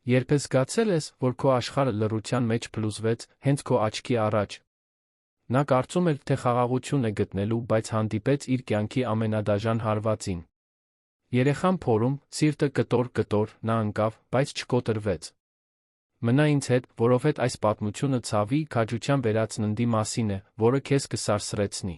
Երբ ես զգացել ես, որ քո աշխարհը լռության մեջ փլուզվեց, հենց քո աչքի առաջ։ Նա կարծում էր, թե խաղաղություն է գտնելու, բայց հանդիպեց իր կյանքի ամենադաժան հարվածին։ Երեխան փորում, սիրտը կտոր, նա ընկավ, բայց չկոտրվեց։ Մնա ինձ հետ, որովհետև այս պատմությունը ցավի, քաջության վերածննդի մասին է, որը քեզ կսարսռեցնի։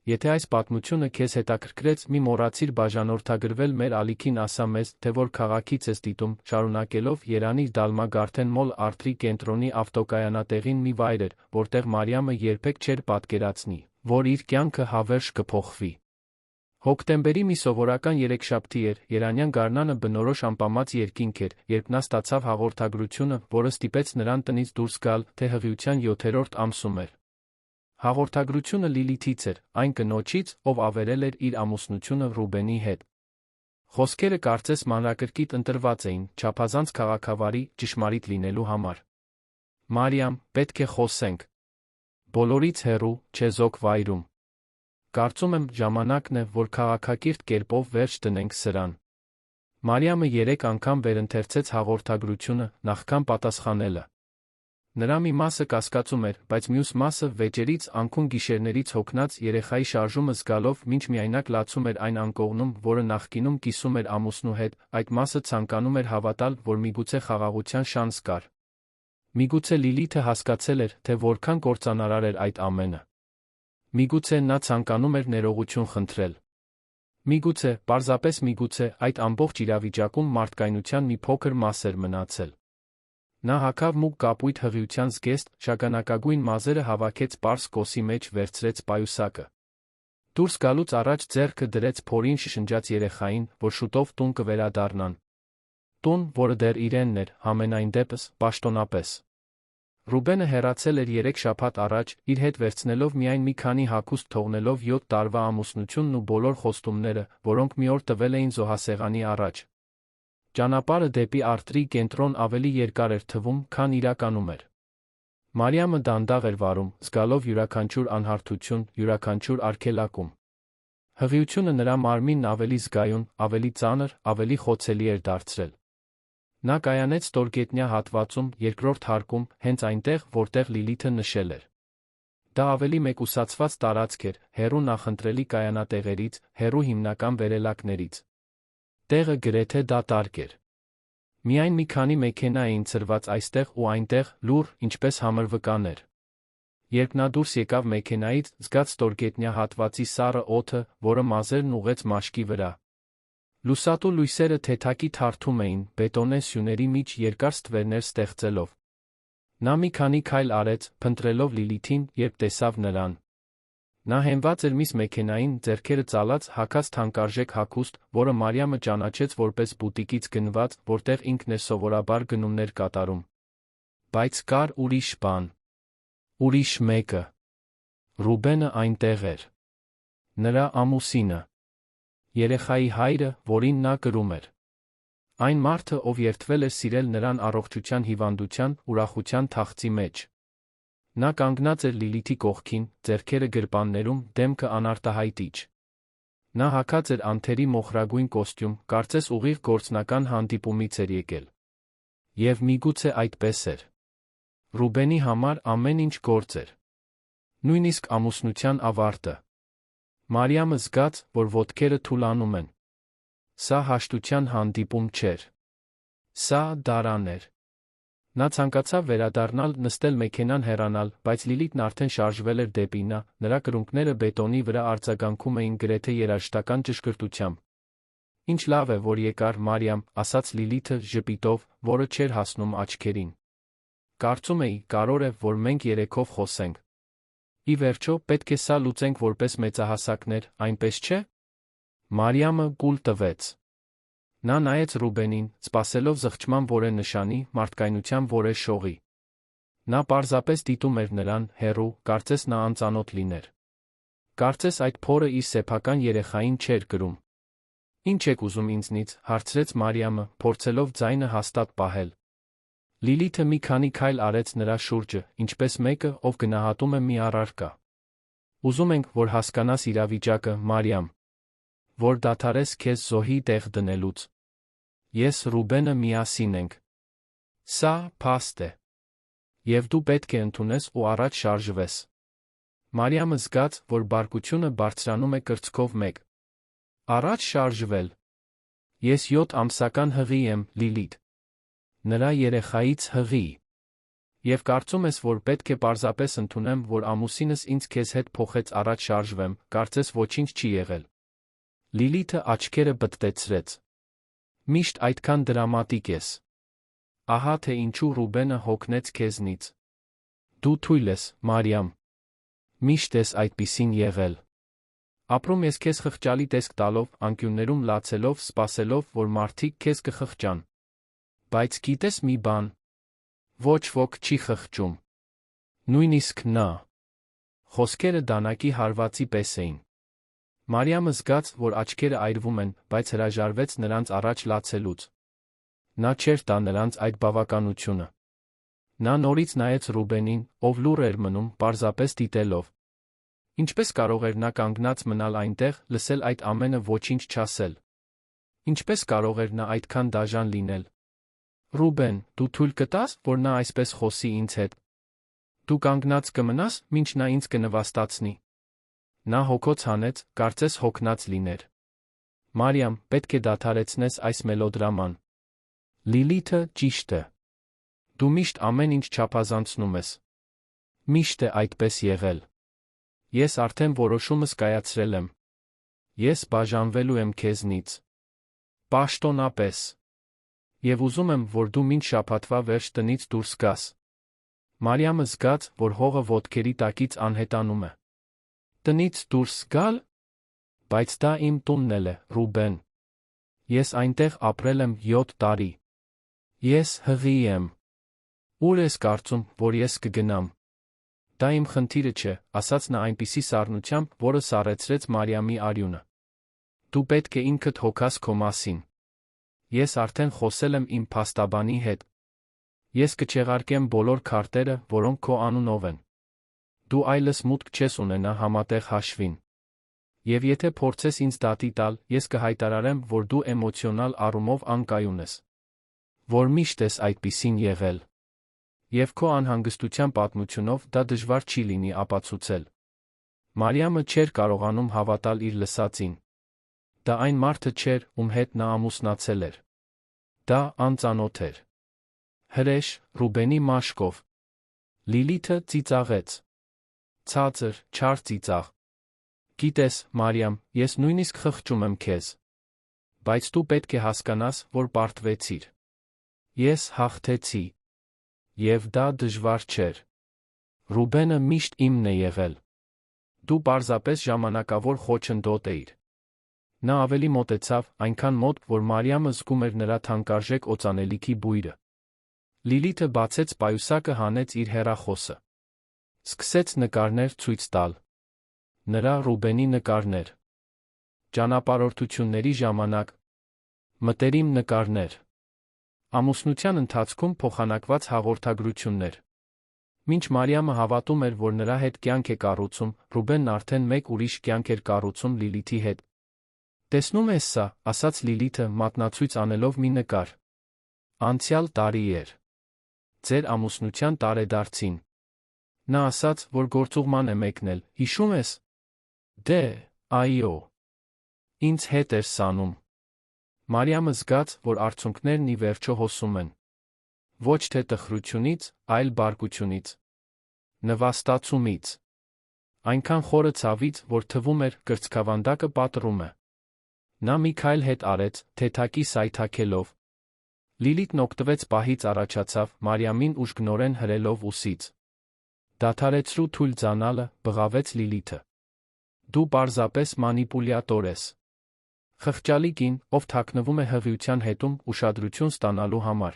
Եթե այս պատմությունը քեզ հետաքրքրեց, մի մոռացիր բաժանորդագրվել մեր ալիքին, ասա մեզ, թե որ քաղաքից ես դիտում, շարունակելով Երանի Դալմագարդեն Մոլ Արթրի կենտրոնի ավտոկայանատեղին մի վայր էր, որտեղ Մարիամը երբեք չէր պատկերացնի, որ իր կյանքը հավերժ կփոխվի։ Հոկտեմբերի մի սովորական երեքշաբթի էր, Երանյան գարնանը բնորոշ ամպամած երկինք էր, երբ նա ստացավ հաղորդագրությունը, որը ստիպեց նրան տնից դուրս գալ, թե հղիության 7-րդ ամսում էր։ Հաղորդագրությունը Լիլիթից էր, այն կնոջից, ով ավերել էր իր ամուսնությունը Ռուբենի հետ։ Խոսքերը կարծես մանրակրկիտ ընտրված էին, չափազանց քաղաքավարի, ճշմարիտ լինելու համար։ Մարիամ, պետք է խոսենք։ Բոլորից հեռու, չեզոք վայրում։ Կարծում եմ, ժամանակն է, որ քաղաքակիրթ կերպով վերջ դնենք սրան։ Մարիամը 3 անգամ վերընթերցեց հաղորդագրությունը, նախքան պատասխանելը։ Նրա մի մասը կասկածում էր, բայց մյուս մասը վեճերից, անքուն գիշերներից հոգնած երեխայի շարժումը զգալով, մինչ միայնակ լացում էր այն անկողնում, որը նախկինում կիսում էր ամուսնու հետ, այդ մասը ցանկանում էր հավատալ, որ միգուցե խաղաղության շանս կար։ Միգուցե Լիլիթը հասկացել էր, թե որքան կործանարար էր այդ ամենը։ Միգուցե նա ցանկանում էր ներողություն խնդրել։ Միգուցե, պարզապես միգուցե, այդ ամբողջ իրավիճակում մարդկայնության մի փոքր մաս էր մնացել։ Նա հագավ մուգ կապույտ հղիության զգեստ, շագանակագույն մազերը հավաքեց պարզ կոսի մեջ, վերցրեց պայուսակը։ Դուրս գալուց առաջ ձեռքը դրեց փորին, շշնջաց երեխային, որ շուտով տուն կվերադառնան։ Տուն, որը դեռ իրենն էր, համենայն դեպս, պաշտոնապես։ Ռուբենը հեռացել էր 3 շաբաթ առաջ, իր հետ վերցնելով միայն մի քանի հագուստ, թողնելով 7 տարվա ամուսնությունն ու բոլոր խոստումները, որոնք մի օր տվել էին զոհասեղանի առաջ։ Ճանապարհը դեպի Արտրի կենտրոն ավելի երկար էր թվում, քան իրականում էր։ Մարիամը դանդաղ էր վարում, զգալով յուրաքանչյուր անհարթություն, յուրաքանչյուր արգելակում։ Հղիությունը նրա մարմինն ավելի զգայուն, ավելի ծանր, ավելի խոցելի էր դարձրել։ Նա կայանեց ստորգետնյա հատվածում, երկրորդ հարկում, հենց այնտեղ, որտեղ Լիլիթը նշել էր։ Դա ավելի մեկուսացված տարածք էր, հեռու նախընտրելի կայանատեղերից, հեռու հիմնական վերելակներից։ Տեղը գրեթե դատարկ էր։ Միայն մի քանի մեքենա էին ցրված այստեղ ու այնտեղ, լուռ, ինչպես համրվկաներ։ Երբ նա դուրս եկավ մեքենայից, զգաց ստորգետնյա հատվածի սառը օդը, որը մազերն ուղղեց մաշկի վրա։ Լուսատու լույսերը թեթակի թարթում էին, բետոնե սյուների միջ երկար ստվերներ ստեղծելով։ Նա մի քանի քայլ արեց, փնտրելով Լիլիթին, երբ տեսավ նրան։ Նա հենված էր միս մեքենային, ձեռքերը ծալած, հագած թանկարժեք հագուստ, որը Մարիամը ճանաչեց որպես բուտիկից գնված, որտեղ ինքն էր սովորաբար գնումներ կատարում։ Բայց կար ուրիշ բան։ Ուրիշ մեկը։ Ռուբենը այնտեղ էր։ Նրա ամուսինը։ Երեխայի հայրը, որին նա կրում էր։ Այն մարդը, ով երդվել էր սիրել նրան առողջության, հիվանդության, ուրախության թախծի մեջ։ Նա կանգնած էր Լիլիթի կողքին, ձեռքերը գրպաններում, դեմքը անարտահայտիչ։ Նա հագած էր անթերի մոխրագույն կոստյում, կարծես ուղիղ գործնական հանդիպումից էր եկել։ Եվ միգուցե այդպես էր։ Ռուբենի համար ամեն ինչ գործ էր։ Նույնիսկ ամուսնության ավարտը։ Մարիամը զգաց, որ ոտքերը թուլանում են։ Սա հաշտության հանդիպում չէր։ Սա դարան էր։ Նա ցանկացավ վերադառնալ, նստել մեքենան, հեռանալ, բայց Լիլիթն արդեն շարժվել էր դեպի նա, նրա կրունկները բետոնի վրա արձագանքում էին գրեթե երաժշտական ճշգրտությամբ։ Ինչ լավ է, որ եկար, Մարիամ, ասաց Լիլիթը ժպիտով, որը չէր հասնում աչքերին։ Կարծում էի, կարող է, որ մենք երեքով խոսենք։ Ի վերջո, պետք է սա լուծենք որպես մեծահասակներ, այնպես չէ՞։ Մարիամը կուլ տվեց։ Նա նայեց Ռուբենին, սպասելով զղջման որե նշանի, մարդկայնության որե շողի։ Նա պարզապես դիտում էր նրան, հեռու, կարծես նա անծանոթ լիներ։ Կարծես այդ փորը իր սեփական երեխային չէր կրում։ Ինչ եք ուզում ինձնից, հարցրեց Մարիամը, փորձելով ձայնը հաստատ պահել։ Լիլիթը մի քանի քայլ արեց նրա շուրջը, ինչպես մեկը, ով գնահատում է մի առարկա։ Ուզում ենք, որ հասկանաս իրավիճակը, Մարիամ։ Որ դադարես քեզ զոհի տեղ դնելուց։ Ես Ռուբենը միասին ենք։ Սա փաստ է։ Եվ դու պետք է ընդունես ու առաջ շարժվես։ Մարիամը զգաց, որ բարկությունը բարձրանում է կրծքով մեկ։ Առաջ շարժվել։ Ես 7 ամսական հղի եմ, Լիլիթ։ Նրա երեխայից հղի։ Եվ կարծում ես, որ պետք է պարզապես ընդունեմ, որ ամուսինս ինձ քեզ հետ փոխեց առաջ շարժվեմ, կարծես ոչինչ չի եղել։ Լիլիթը աչքերը պտտեցրեց։ Միշտ այդքան դրամատիկ ես։ Ահա թե ինչու Ռուբենը հոգնեց քեզնից։ Դու թույլ ես, Մարիամ։ Միշտ ես այդպիսին եղել։ Ապրում ես քեզ խղճալի տեսք տալով, անկյուններում լացելով, սպասելով, որ մարդիկ քեզ կխղճան։ Բայց գիտես մի բան։ Ոչ ոք չի խղճում։ Նույնիսկ նա։ Խոսքերը դանակի հարվածի պես էին։ Մարիամը զգաց, որ աչքերը այրվում են, բայց հրաժարվեց նրանց առաջ լացելուց։ Նա չէր տա նրանց այդ բավականությունը։ Նա նորից նայեց Ռուբենին, ով լուռ էր մնում, պարզապես դիտելով։ Ինչպես կարող էր նա կանգնած մնալ այնտեղ, լսել այդ ամենը ոչինչ չասել։ Ինչպես կարող էր նա այդքան դաժան լինել։ Ռուբեն, դու թույլ կտաս, որ նա այսպես խոսի ինձ հետ։ Դու կանգնած կմնաս, մինչ նա ինձ կնվաստացնի։ Նա հոգոց հանեց, կարծես հոգնած լիներ։ Մարիամ, պետք է դադարեցնես այս մելոդրաման։ Լիլիթը ճիշտ է։ Դու միշտ ամեն ինչ չափազանցնում ես։ Միշտ է այդպես եղել։ Ես արդեն որոշումս կայացրել եմ։ Ես բաժանվելու եմ քեզնից։ Պաշտոնապես։ Եվ ուզում եմ, որ դու մինչ շաբաթվա վերջ տնից դուրս գաս։ Մարիամը զգաց, որ հողը ոտքերի տակից անհետանում է։ Տնից դուրս գալ։ Բայց դա իմ տունն էլ է, Ռուբեն։ Ես այնտեղ ապրել եմ 7 տարի։ Ես հղի եմ։ Ուր ես կարծում, որ ես կգնամ։ Դա իմ խնդիրը չէ, ասաց նա այնպիսի սառնությամբ, որը սառեցրեց Մարիամի արյունը։ Դու պետք է ինքդ հոգաս քո մասին։ Ես արդեն խոսել եմ իմ փաստաբանի հետ։ Ես կչեղարկեմ բոլոր քարտերը, որոնք քո անունով են։ Դու այլս մուտք չես ունենա համատեղ հաշվին։ Եվ եթե փորձես ինձ դատի տալ, ես կհայտարարեմ, որ դու էմոցիոնալ առումով անկայուն ես։ Որ միշտ ես այդպիսին եղել։ Եվ քո անհանգստության պատմությունով դա դժվար չի լինի ապացուցել։ Մարիամը չէր կարողանում հավատալ իր լսածին։ Դա այն մարդը չէր, ում հետ նա ամուսնացել էր։ Դա անծանոթ էր։ Հրեշ, Ռուբենի մաշկով։ Լիլիթը ծիծաղեց։ Ցածր, չար ծիծաղ։ Գիտես, Մարիամ, ես նույնիսկ խղճում եմ քեզ։ Բայց դու պետք է հասկանաս, որ պարտվեցիր։ Ես հաղթեցի։ Եվ դա դժվար չէր։ Ռուբենը միշտ իմն է եղել։ Դու պարզապես ժամանակավոր խոչընդոտ էիր։ Նա ավելի մոտեցավ, այնքան մոտ, որ Մարիամը զգում էր նրա թանկարժեք օծանելիքի բույրը։ Լիլիթը բացեց պայուսակը, հանեց իր հեռախոսը։ Սկսեց նկարներ ցույց տալ։ Նրա Ռուբենի նկարներ։ Ճանապարհորդությունների ժամանակ։ Մտերիմ նկարներ։ Ամուսնության ընթացքում փոխանակված հաղորդագրություններ։ Մինչ Մարիամը հավատում էր, որ նրա հետ կյանք է կառուցում, Ռուբենն արդեն մեկ ուրիշ կյանք էր կառուցում Լիլիթի հետ։ Տեսնում ես սա, ասաց Լիլիթը, մատնացույց անելով մի նկար։ Անցյալ տարի էր։ Ձեր ամուսնության տարեդարձին։ Նա ասաց, որ գործուղման է մեկնել, հիշում ես։ Դե, այո։ Ինձ հետ էր սանում։ Մարիամը զգաց, որ արցունքներն ի վերջո հոսում են։ Ոչ թե տխրությունից, այլ բարկությունից։ Նվաստացումից։ Այնքան խորը ցավից, որ թվում էր, կրծքավանդակը պատռում է։ Նա մի քայլ հետ արեց, թեթակի սայթաքելով։ Լիլիթն օգտվեց պահից, առաջացավ, Մարիամին ուժգնորեն հրելով ուսից։ Դադարեցրու թույլ ձանալը, բղավեց Լիլիթը։ Դու պարզապես մանիպուլյատոր ես։ Խղճալի կին, ով թաքնվում է հղիության հետում ուշադրություն ստանալու համար։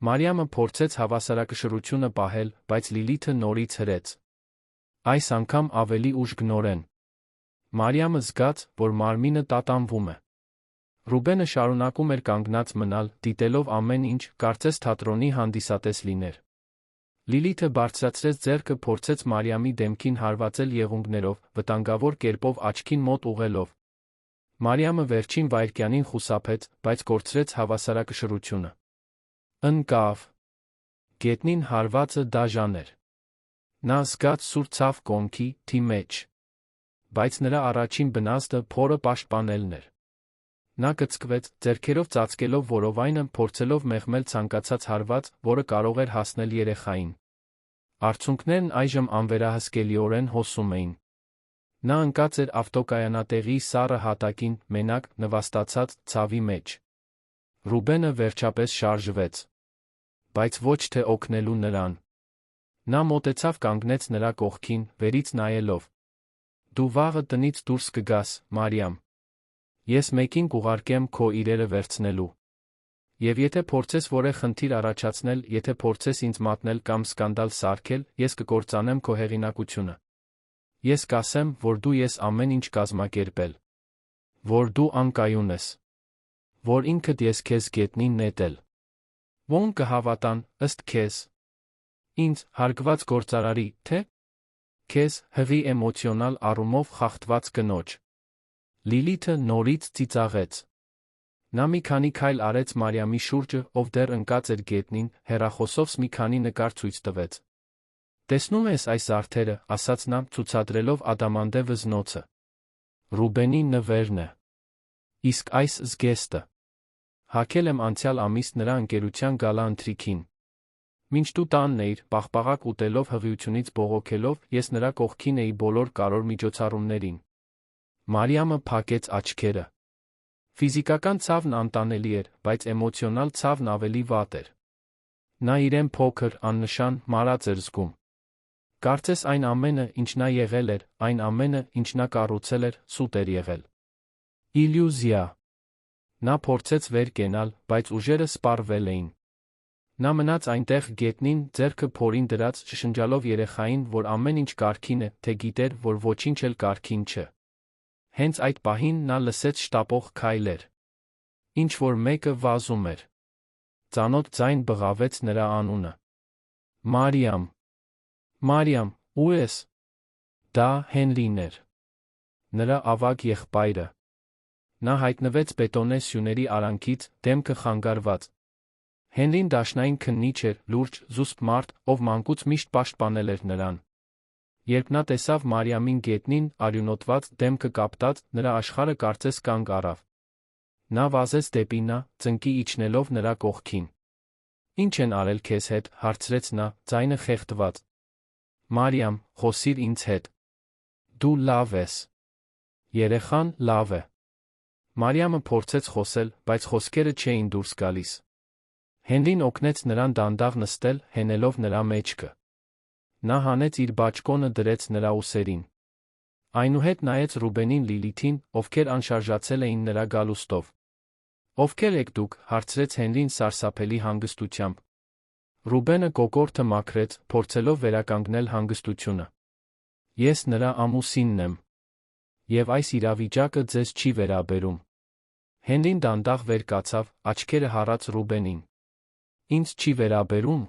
Մարիամը փորձեց հավասարակշռությունը պահել, բայց Լիլիթը նորից հրեց։ Այս անգամ ավելի ուժգնորեն։ Մարիամը զգաց, որ մարմինը տատանվում է։ Ռուբենը շարունակում էր կանգնած մնալ, դիտելով ամեն ինչ, կարծես թատրոնի հանդիսատես լիներ։ Լիլիթը բարձրացրեց ձեռքը, փորձեց Մարիամի դեմքին հարվածել եղունգներով, վտանգավոր կերպով աչքին մոտ ուղղելով։ Մարիամը վերջին վայրկյանին խուսափեց, բայց կորցրեց հավասարակշռությունը։ Ընկավ։ Գետնին հարվածը դաժան էր։ Նա զգաց սուր ցավ կոնքի թի մեջ։ Բայց նրա առաջին բնազդը փորը պաշտպանելն էր։ Նա կծկվեց, ձեռքերով ծածկելով որովայնը, փորձելով մեղմել ցանկացած հարված, որը կարող էր հասնել երեխային։ Արցունքներն այժմ անվերահսկելիորեն հոսում էին։ Նա ընկած էր ավտոկայանատեղի սառը հատակին, մենակ, նվաստացած, ցավի մեջ։ Ռուբենը վերջապես շարժվեց։ Բայց ոչ թե օգնելու նրան։ Նա մոտեցավ, կանգնեց նրա կողքին, վերից նայելով։ Դու վաղը տնից դուրս կգաս, Մարիամ։ Ես մեկին կուղարկեմ քո իրերը վերցնելու։ Եվ եթե փորձես որևէ խնդիր առաջացնել, եթե փորձես ինձ մատնել կամ սկանդալ սարքել, ես կկործանեմ քո հեղինակությունը։ Ես կասեմ, որ դու ես ամեն ինչ կազմակերպել։ Որ դու անկայուն ես։ Որ ինքդ ես քեզ գետնին նետել։ Ո՞ն կհավատան, ըստ քեզ։ Ինձ, հարգված գործարարի, թե՞։ Քեզ, հղի էմոցիոնալ առումով խախտված կնոջ։ Լիլիթը նորից ծիծաղեց։ Նա մի քանի քայլ արեց Մարիամի շուրջը, ով դեռ ընկած էր գետնին, հեռախոսով մի քանի նկար ցույց տվեց։ Տեսնում ես այս զարդերը, ասաց նա, ցուցադրելով ադամանդե վզնոցը։ Ռուբենի նվերն է։ Իսկ այս զգեստը։ Հագել եմ անցյալ ամիս նրա ընկերության գալա ընթրիքին։ Մինչ դու տանն էիր, պաղպաղակ ուտելով հղիությունից բողոքելով, ես նրա կողքին էի բոլոր կարևոր միջոցառումներին։ Մարիամը փակեց աչքերը։ Ֆիզիկական ցավն անտանելի էր, բայց էմոցիոնալ ցավն ավելի վատ էր։ Նա իրեն փոքր, աննշան, մարած էր զգում։ Կարծես այն ամենը, ինչ նա եղել էր, այն ամենը, ինչ նա կառուցել էր, սուտ էր եղել։ Իլյուզիա։ Նա փորձեց վեր կենալ, բայց ուժերը սպառվել էին։ Նա մնաց այնտեղ գետնին, ձեռքը փորին դրած, շշնջալով երեխային, որ ամեն ինչ կարգին է, թե գիտեր, որ ոչինչ էլ կարգին չէ։ Հենց այդ պահին նա լսեց շտապող քայլեր։ Ինչ-որ մեկը վազում էր։ Ծանոթ ձայն բղավեց նրա անունը։ Մարիամ։ Մարիամ, ու ես։ Դա Հենրին էր։ Նրա ավագ եղբայրը։ Նա հայտնվեց բետոնե սյուների արանքից, դեմքը խանգարված։ Հենրին դաշնային քննիչ էր, լուրջ, զուսպ մարդ, ով մանկուց միշտ պաշտպանել էր նրան։ Երբ նա տեսավ Մարիամին գետնին, արյունոտված, դեմքը կապտած, նրա աշխարհը կարծես կանգ առավ։ Նա վազեց դեպի նա, ծնկի իջնելով նրա կողքին։ Ինչ են արել քեզ հետ, հարցրեց նա, ձայնը խեղդված։ Մարիամ, խոսիր ինձ հետ։ Դու լավ ես։ Երեխան լավ է։ Մարիամը փորձեց խոսել, բայց խոսքերը չէին դուրս գալիս։ Հենրին օգնեց նրան դանդաղ նստել, հենելով նրա մեջքը։ Նա հանեց իր բաճկոնը, դրեց նրա ուսերին։ Այնուհետ նայեց Ռուբենին, Լիլիթին, ովքեր անշարժացել էին նրա գալուստով։ Ովքեր եք դուք, հարցրեց Հենրին սարսափելի հանգստությամբ։ Ռուբենը կոկորդը մաքրեց, փորձելով վերականգնել հանգստությունը։ Ես նրա ամուսինն եմ։ Եվ այս իրավիճակը ձեզ չի վերաբերում։ Հենրին դանդաղ վեր կացավ, աչքերը հառած Ռուբենին։ Ինձ չի վերաբերում։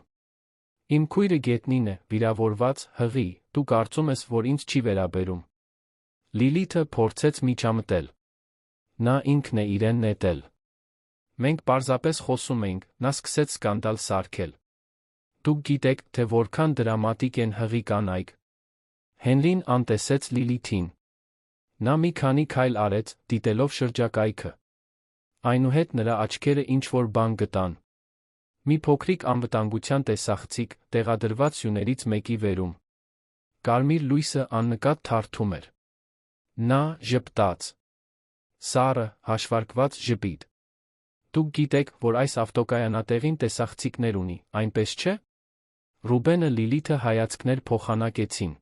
Իմ քույրը գետնին է, վիրավորված, հղի, դու կարծում ես, որ ինձ չի վերաբերում։ Լիլիթը փորձեց միջամտել։ Նա ինքն է իրեն նետել։ Մենք պարզապես խոսում էինք, նա սկսեց սկանդալ սարքել։ Դուք գիտեք, թե որքան դրամատիկ են հղի կանայք։ Հենրին անտեսեց Լիլիթին։ Նա մի քանի քայլ արեց, դիտելով շրջակայքը։ Այնուհետ նրա աչքերը ինչ-որ բան գտան։ Մի փոքրիկ անվտանգության տեսախցիկ, տեղադրված սյուներից մեկի վերում։ Կարմիր լույսը աննկատ թարթում էր։ Նա ժպտաց։ Սառը, հաշվարկված ժպիտ։ Դուք գիտեք, որ այս ավտոկայանատեղին տեսախցիկներ ունի, այնպես չէ՞։ Ռուբենը Լիլիթը հայացքներ փոխանակեցին։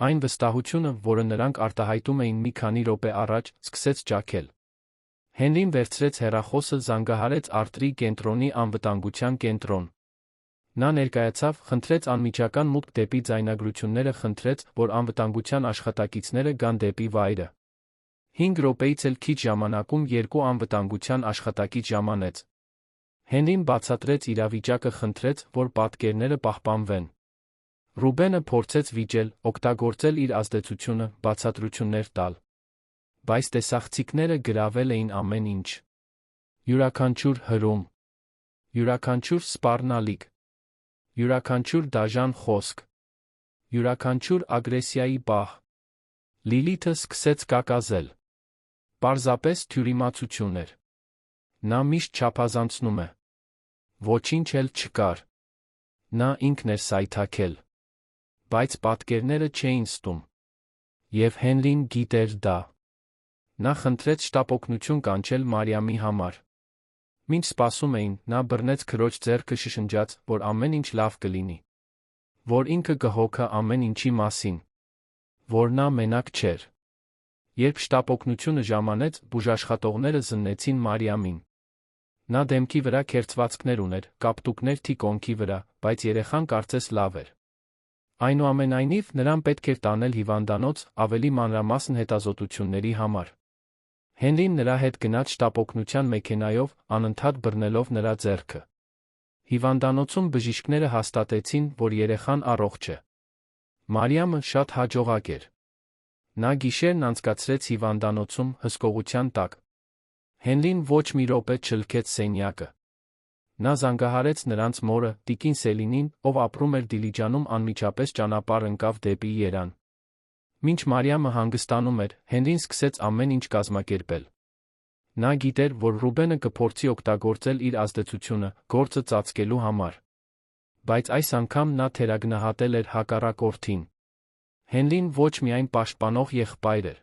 Այն վստահությունը, որը նրանք արտահայտում էին մի քանի րոպե առաջ, սկսեց ճաքել։ Հենրին վերցրեց հեռախոսը, զանգահարեց Արտրի կենտրոնի անվտանգության կենտրոն։ Նա ներկայացավ, խնդրեց անմիջական մուտք դեպի ձայնագրությունները, խնդրեց, որ անվտանգության աշխատակիցները գան դեպի վայրը։ 5 րոպեից էլ քիչ ժամանակում 2 անվտանգության աշխատակից ժամանեց։ Հենրին բացատրեց իրավիճակը, խնդրեց, որ պատկերները պահպանվեն։ Ռուբենը փորձեց վիճել, օգտագործել իր ազդեցությունը, բացատրություններ տալ։ Բայց տեսախցիկները գրավել էին ամեն ինչ։ Յուրաքանչյուր հրում։ Յուրաքանչյուր սպառնալիք։ Յուրաքանչյուր դաժան խոսք, յուրաքանչյուր ագրեսիայի պահ։ Լիլիթը սկսեց կակազել։ Պարզապես թյուրիմացություն էր։ Նա միշտ չափազանցնում է։ Ոչինչ էլ չկար։ Նա ինքն էր սայթաքել։ Բայց պատկերները չէին ստում։ Եվ Հենրին գիտեր դա։ Նա խնդրեց շտապօգնություն կանչել Մարիամի համար։ Մինչ սպասում էին, նա բռնեց քրոջ ձեռքը շշնջաց, որ ամեն ինչ լավ կլինի։ Որ ինքը կհոգա ամեն ինչի մասին։ Որ նա մենակ չէր։ Երբ շտապօգնությունը ժամանեց, բուժաշխատողները զննեցին Մարիամին։ Նա դեմքի վրա քերծվածքներ ուներ, կապտուկներ թիկոնքի վրա, բայց երեխան կարծես լավ էր։ Այնուամենայնիվ, նրան պետք էր տանել հիվանդանոց ավելի մանրամասն հետազոտությունների համար։ Հենրին նրա հետ գնաց շտապօգնության մեքենայով, անընդհատ բռնելով նրա ձեռքը։ Հիվանդանոցում բժիշկները հաստատեցին, որ երեխան առողջ է։ Մարիամը շատ հաջողակ էր։ Նա գիշերն անցկացրեց հիվանդանոցում հսկողության տակ։ Հենրին ոչ մի րոպե չլքեց սենյակը։ Նա զանգահարեց նրանց մորը, տիկին Սելինին, ով ապրում էր Դիլիջանում, անմիջապես ճանապարհ ընկավ դեպի Երան։ Մինչ Մարիամը հանգստանում էր, Հենրին սկսեց ամեն ինչ կազմակերպել։ Նա գիտեր, որ Ռուբենը կփորձի օգտագործել իր ազդեցությունը, գործը ծածկելու համար։ Բայց այս անգամ նա թերագնահատել էր հակառակորդին։ Հենրին ոչ միայն պաշտպանող եղբայր էր։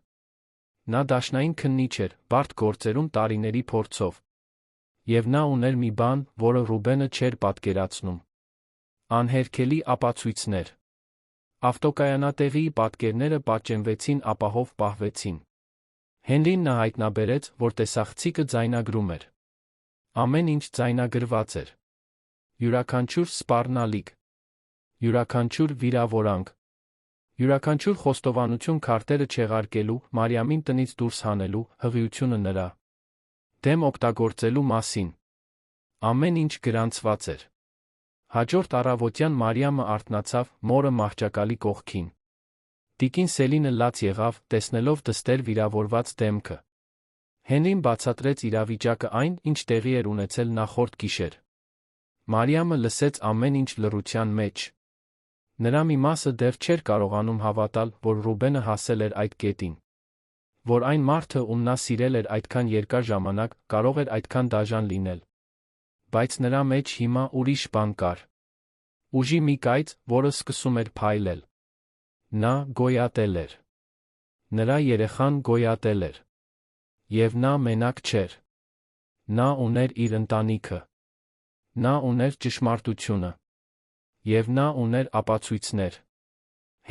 Նա դաշնային քննիչ էր, բարդ գործերում տարիների փորձով։ Եվ նա ուներ մի բան, որը Ռուբենը չէր պատկերացնում։ Անհերքելի ապացույցներ։ Ավտոկայանատեղիի պատկերները պատճենվեցին, ապահով պահվեցին։ Հենրին նա հայտնաբերեց, որ տեսախցիկը ձայնագրում էր։ Ամեն ինչ ձայնագրված էր։ Յուրաքանչյուր սպառնալիք, յուրաքանչյուր վիրավորանք, յուրաքանչյուր խոստովանություն քարտերը չեղարկելու, Մարիամին տնից դուրս հանելու, հղիությունը նրա դեմ օգտագործելու մասին։ Ամեն ինչ գրանցված էր։ Հաջորդ առավոտյան Մարիամը արթնացավ մորը մահճակալի կողքին։ Տիկին Սելինը լաց եղավ, տեսնելով դստեր վիրավորված դեմքը։ Հենրին բացատրեց իրավիճակը այն, ինչ տեղի էր ունեցել նախորդ գիշեր։ Մարիամը լսեց ամեն ինչ լռության մեջ։ Նրա մի մասը դեռ չէր կարողանում հավատալ, որ Ռուբենը հասել էր այդ կետին։ Որ այն մարդը, ում նա սիրել էր այդքան երկար ժամանակ, կարող էր այդքան դաժան լինել։ Բայց նրա մեջ հիմա ուրիշ բան կար։ Ուժի մի կայծ, որը սկսում էր փայլել։ Նա գոյատել էր։ Նրա երեխան գոյատել էր։ Եվ նա մենակ չէր։ Նա ուներ իր ընտանիքը։ Նա ուներ ճշմարտությունը։ Եվ նա ուներ ապացույցներ։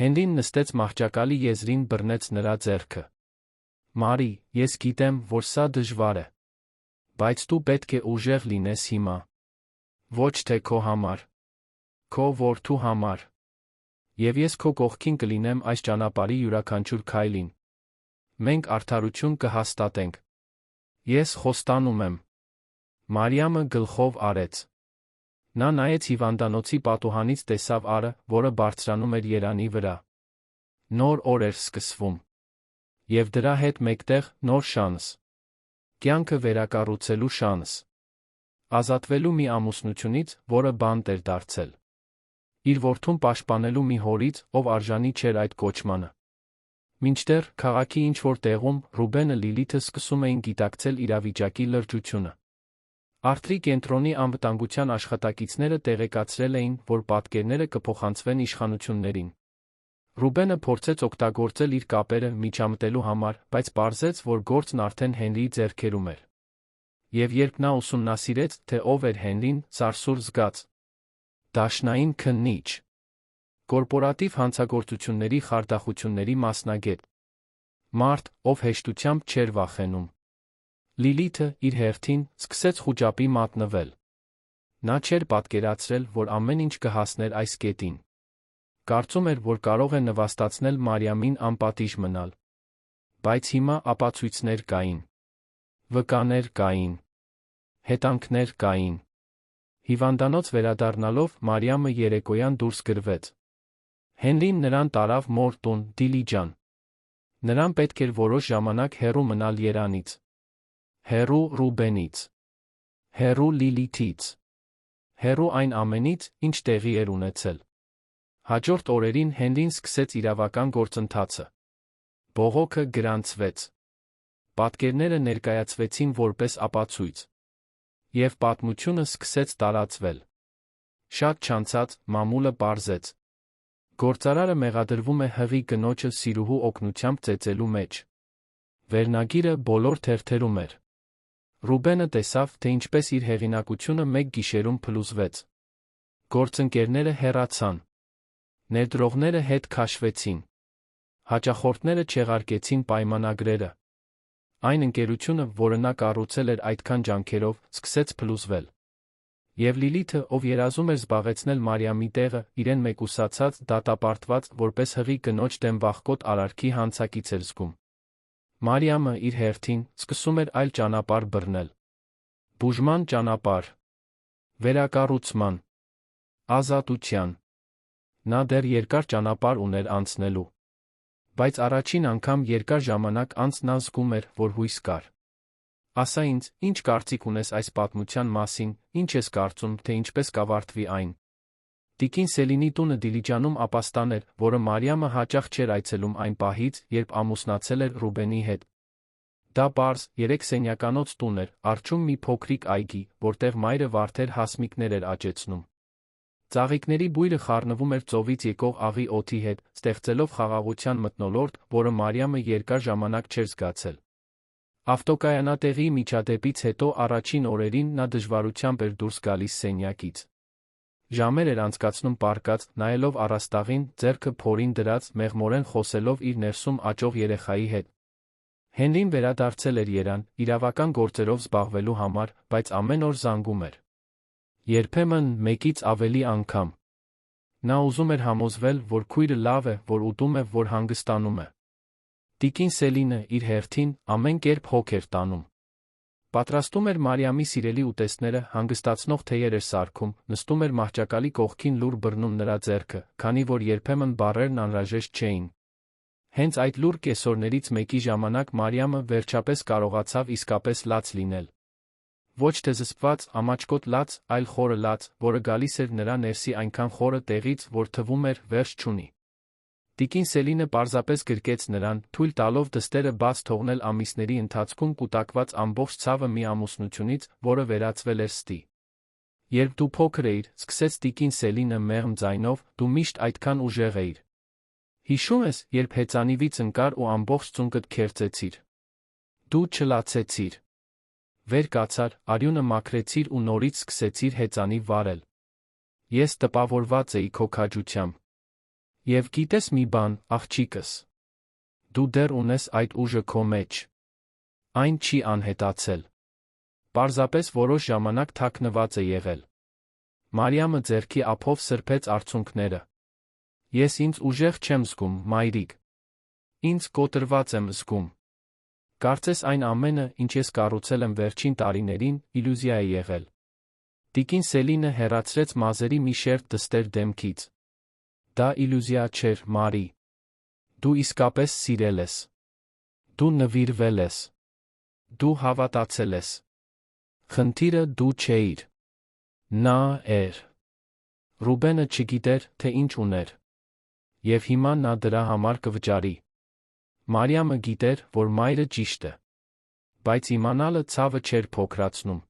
Հենրին նստեց մահճակալի եզրին, բռնեց նրա ձեռքը։ Մարի, ես գիտեմ, որ սա դժվար է։ Բայց դու պետք է ուժեղ լինես հիմա։ Ոչ թե քո համար։ Քո որդու համար։ Եվ ես քո կողքին կլինեմ այս ճանապարհի յուրաքանչյուր քայլին։ Մենք արդարություն կհաստատենք։ Ես խոստանում եմ։ Մարիամը գլխով արեց։ Նա նայեց հիվանդանոցի պատուհանից, տեսավ արը, որը բարձրանում էր Երանի վրա։ Նոր օր էր սկսվում։ Եվ դրա հետ մեկտեղ նոր շանս։ Կյանքը վերակառուցելու շանս։ Ազատվելու մի ամուսնությունից, որը բանտ էր դարձել։ Իր որդուն պաշտպանելու մի հորից, ով արժանի չէր այդ կոչմանը։ Մինչդեռ քաղաքի ինչ-որ տեղում Ռուբենը Լիլիթը սկսում էին գիտակցել իրավիճակի լրջությունը։ Արթրի կենտրոնի անվտանգության աշխատակիցները տեղեկացրել էին, որ պատկերները կփոխանցվեն իշխանություններին։ Ռուբենը փորձեց օգտագործել իր կապերը միջամտելու համար, բայց պարզեց, որ գործն արդեն Հենրիի ձեռքերում էր։ Եվ երբ նա ուսումնասիրեց, թե ով էր Հենրին, սարսուռ զգաց։ Դաշնային քննիչ։ Կորպորատիվ հանցագործությունների խարդախությունների մասնագետ։ Մարդ, ով հեշտությամբ չէր վախենում։ Լիլիթը, իր հերթին, սկսեց խուճապի մատնվել։ Նա չէր պատկերացրել, որ ամեն ինչ կհասներ այս կետին։ Կարծում էր, որ կարող է նվաստացնել Մարիամին անպատիժ մնալ։ Բայց հիմա ապացույցներ կային։ Վկաներ կային։ Հետանքներ կային։ Հիվանդանոց վերադառնալով Մարիամը երեկոյան դուրս գրվեց։ Հենրին նրան տարավ մոր տուն, Դիլիջան։ Նրան պետք էր որոշ ժամանակ հեռու մնալ Երանից։ Հեռու Ռուբենից։ Հեռու Լիլիթից։ հեռու այն ամենից, ինչ տեղի էր ունեցել։ Հաջորդ օրերին Հենրին սկսեց իրավական գործընթացը։ Բողոքը գրանցվեց։ Պատկերները ներկայացվեցին որպես ապացույց։ Եվ պատմությունը սկսեց տարածվել։ Շատ չանցած, մամուլը պարզեց. գործարարը մեղադրվում է հղի կնոջը սիրուհու օգնությամբ ծեծելու մեջ։ Վերնագիրը բոլոր թերթերում էր։ Ռուբենը տեսավ, թե ինչպես իր հեղինակությունը մեկ գիշերում փլուզվեց։ Գործընկերները հեռացան։ Ներդրողները հետ քաշվեցին։ Հաճախորդները չեղարկեցին պայմանագրերը։ Այն ընկերությունը, որը նա կառուցել էր այդքան ջանքերով, սկսեց փլուզվել։ Եվ Լիլիթը, ով երազում էր զբաղեցնել Մարիամի տեղը, իրեն մեկուսացած, դատապարտված, որպես հղի կնոջ դեմ վախկոտ արարքի հանցակից էր զգում։ Մարիամը, իր հերթին, սկսում էր այլ ճանապարհ բռնել։ Բուժման ճանապարհ, վերակառուցման, ազատության։ Նա դեռ երկար ճանապարհ ուներ անցնելու։ Բայց առաջին անգամ երկար ժամանակ անց նա զգում էր, որ հույս կար։ Ասա ինձ, ինչ կարծիք ունես այս պատմության մասին, ինչ ես կարծում, թե ինչպես կավարտվի այն։ Տիկին Սելինի տունը Դիլիջանում ապաստան էր, որը Մարիամը հաճախ չէր այցելում այն պահից, երբ ամուսնացել էր Ռուբենի հետ։ Դա պարզ, 3 սենյականոց տուն էր, առջում մի փոքրիկ այգի, որտեղ մայրը վարդեր հասմիկներ էր աճեցնում։ Ծաղիկների բույրը խառնվում էր ծովից եկող աղի օդի հետ, ստեղծելով խաղաղության մթնոլորտ, որը Մարիամը երկար ժամանակ չէր զգացել։ Ավտոկայանատեղիի միջադեպից հետո առաջին օրերին նա դժվարությամբ էր դուրս գալիս սենյակից։ Ժամեր էր անցկացնում պառկած, նայելով առաստաղին, ձեռքը փորին դրած, մեղմորեն խոսելով իր ներսում աճող երեխայի հետ։ Հենրին վերադարձել էր Երան, իրավական գործերով զբաղվելու համար, բայց ամեն օր զանգում էր։ Երբեմն մեկից ավելի անգամ։ Նա ուզում էր համոզվել, որ քույրը լավ է, որ ուտում է, որ հանգստանում է։ Տիկին Սելինը, իր հերթին, ամեն կերպ հոգ էր տանում։ Պատրաստում էր Մարիամի սիրելի ուտեստները, հանգստացնող թեյեր էր սարքում, նստում էր մահճակալի կողքին լուր բռնում նրա ձեռքը, քանի որ երբեմն բառերն անհրաժեշտ չէին։ Հենց այդ լուր կեսօրներից մեկի ժամանակ Մարիամը վերջապես կարողացավ իսկապես լաց լինել։ Ոչ թե զսպված, ամաչկոտ լաց, այլ խորը լաց, որը գալիս էր նրա ներսի այնքան խորը տեղից, որ թվում էր, վերջ չունի։ Տիկին Սելինը պարզապես գրկեց նրան, թույլ տալով դստերը բաց թողնել ամիսների ընթացքում կուտակված ամբողջ ցավը մի ամուսնությունից, որը վերածվել էր ստի։ Երբ դու փոքր էիր, սկսեց տիկին Սելինը մեղմ ձայնով, դու միշտ այդքան ուժեղ էիր։ Հիշում ես, երբ հեծանիվից ընկար ու ամբողջ ծունկդ քերծեցիր։ Դու չլացեցիր։ Վեր կացար, արյունը մաքրեցիր ու նորից սկսեցիր հեծանիվ վարել։ Ես տպավորված էի քո քաջությամբ։ Եվ գիտես մի բան, աղջիկս։ Դու դեռ ունես այդ ուժը քո մեջ։ Այն չի անհետացել։ Պարզապես որոշ ժամանակ թաքնված է եղել։ Մարիամը ձեռքի ափով սրբեց արցունքները։ Ես ինձ ուժեղ չեմ զգում, մայրիկ։ Ինձ կոտրված եմ զգում։ Կարծես այն ամենը, ինչ ես կառուցել եմ վերջին տարիներին, իլյուզիա է եղել։ Տիկին Սելինը հեռացրեց մազերի մի շերտ դստեր դեմքից։ Դա իլյուզիա չէր, Մարի։ Դու իսկապես սիրել ես։ Դու նվիրվել ես։ Դու հավատացել ես։ Խնդիրը դու չէիր։ Նա էր։ Ռուբենը չգիտեր, թե ինչ ուներ։ Եվ հիմա նա դրա համար կվճարի։ Մարիամը գիտեր, որ մայրը ճիշտ է։ Բայց իմանալը ցավը չէր փոքրացնում։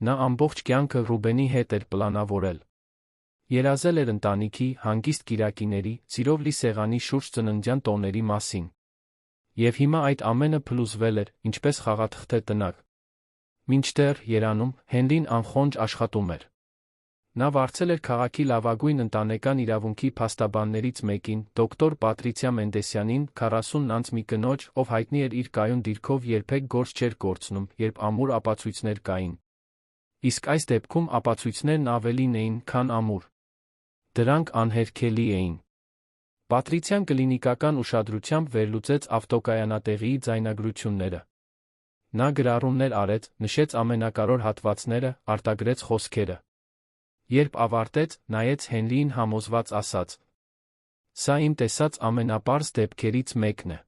Նա ամբողջ կյանքը Ռուբենի հետ էր պլանավորել։ Երազել էր ընտանիքի, հանգիստ կիրակիների, սիրով լի սեղանի շուրջ ծննդյան տոների մասին։ Եվ հիմա այդ ամենը փլուզվել էր, ինչպես խաղաթղթե տնակ։ Մինչդեռ Երանում Հենրին անխոնջ աշխատում էր։ Նա վարձել էր քաղաքի լավագույն ընտանեկան իրավունքի փաստաբաններից մեկին, դոկտոր Պատրիցիա Մենդեսյանին, 40 անց մի կնոջ, ով հայտնի էր իր կայուն դիրքով երբեք գործ չէր կորցնում, երբ ամուր ապացույցներ կային։ Իսկ այս դեպքում ապացույցներն ավելին էին, քան ամուր։ Դրանք անհերքելի էին։ Պատրիցիան կլինիկական ուշադրությամբ վերլուծեց ավտոկայանատեղիի ձայնագրությունները։ Նա գրառումներ արեց, նշեց ամենակարևոր հատվածները, արտագրեց խոսքերը։ Երբ ավարտեց, նայեց Հենրիին համոզված ասաց. Սա իմ տեսած ամենապարզ դեպքերից մեկն է։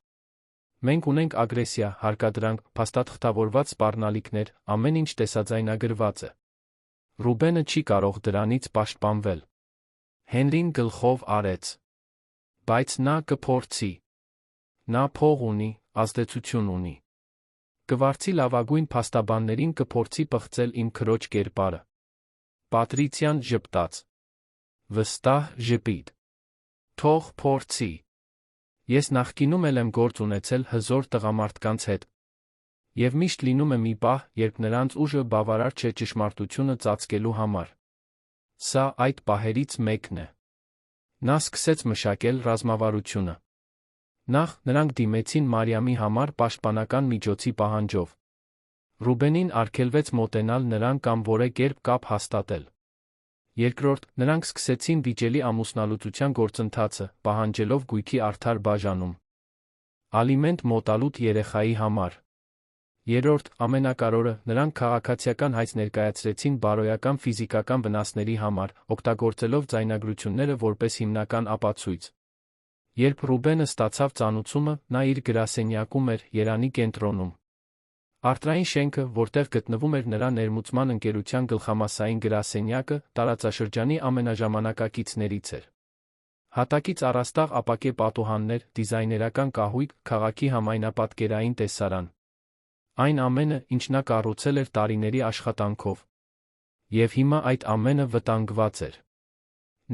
Մենք ունենք ագրեսիա, հարկադրանք, փաստաթղթավորված սպառնալիքներ, ամեն ինչ տեսաձայնագրված է։ Ռուբենը չի կարող դրանից պաշտպանվել։ Հենրին գլխով արեց։ Բայց նա կփորձի։ Նա փող ունի, ազդեցություն ունի։ Կվարձի լավագույն փաստաբաններին կփորձի պղծել իմ քրոջ կերպարը։ Պատրիցիան ժպտաց։ Վստահ ժպիտ։ Թող փորձի։ Ես նախկինում էլ եմ գործ ունեցել հզոր տղամարդկանց հետ։ Եվ միշտ լինում է մի պահ, երբ նրանց ուժը բավարար չէ ճշմարտությունը ծածկելու համար։ Սա այդ պահերից մեկն է։ Նա սկսեց մշակել ռազմավարությունը։ Նախ նրանք դիմեցին Մարիամի համար պաշտպանական միջոցի պահանջով։ Ռուբենին արգելվեց մոտենալ նրան կամ որևէ կերպ կապ հաստատել։ Երկրորդ, նրանք սկսեցին վիճելի ամուսնալուծության գործընթացը, պահանջելով գույքի արդար բաժանում։ Ալիմենտ մոտալուտ երեխայի համար։ Երրորդ, ամենակարևորը, նրանք քաղաքացիական հայց ներկայացրեցին բարոյական ֆիզիկական վնասների համար, օգտագործելով ձայնագրությունները որպես հիմնական ապացույց։ Երբ Ռուբենը ստացավ ծանուցումը, նա իր գրասենյակում էր, Երանի կենտրոնում։ Արտրային շենքը, որտեղ գտնվում էր նրա ներմուծման ընկերության գլխամասային գրասենյակը, տարածաշրջանի ամենաժամանակակիցներից էր։ Հատակից առաստաղ ապակե պատուհաններ, դիզայներական կահույք, քաղաքի համայնապատկերային տեսարան։ Այն ամենը, ինչ նա կառուցել էր տարիների աշխատանքով։ Եվ հիմա այդ ամենը վտանգված էր։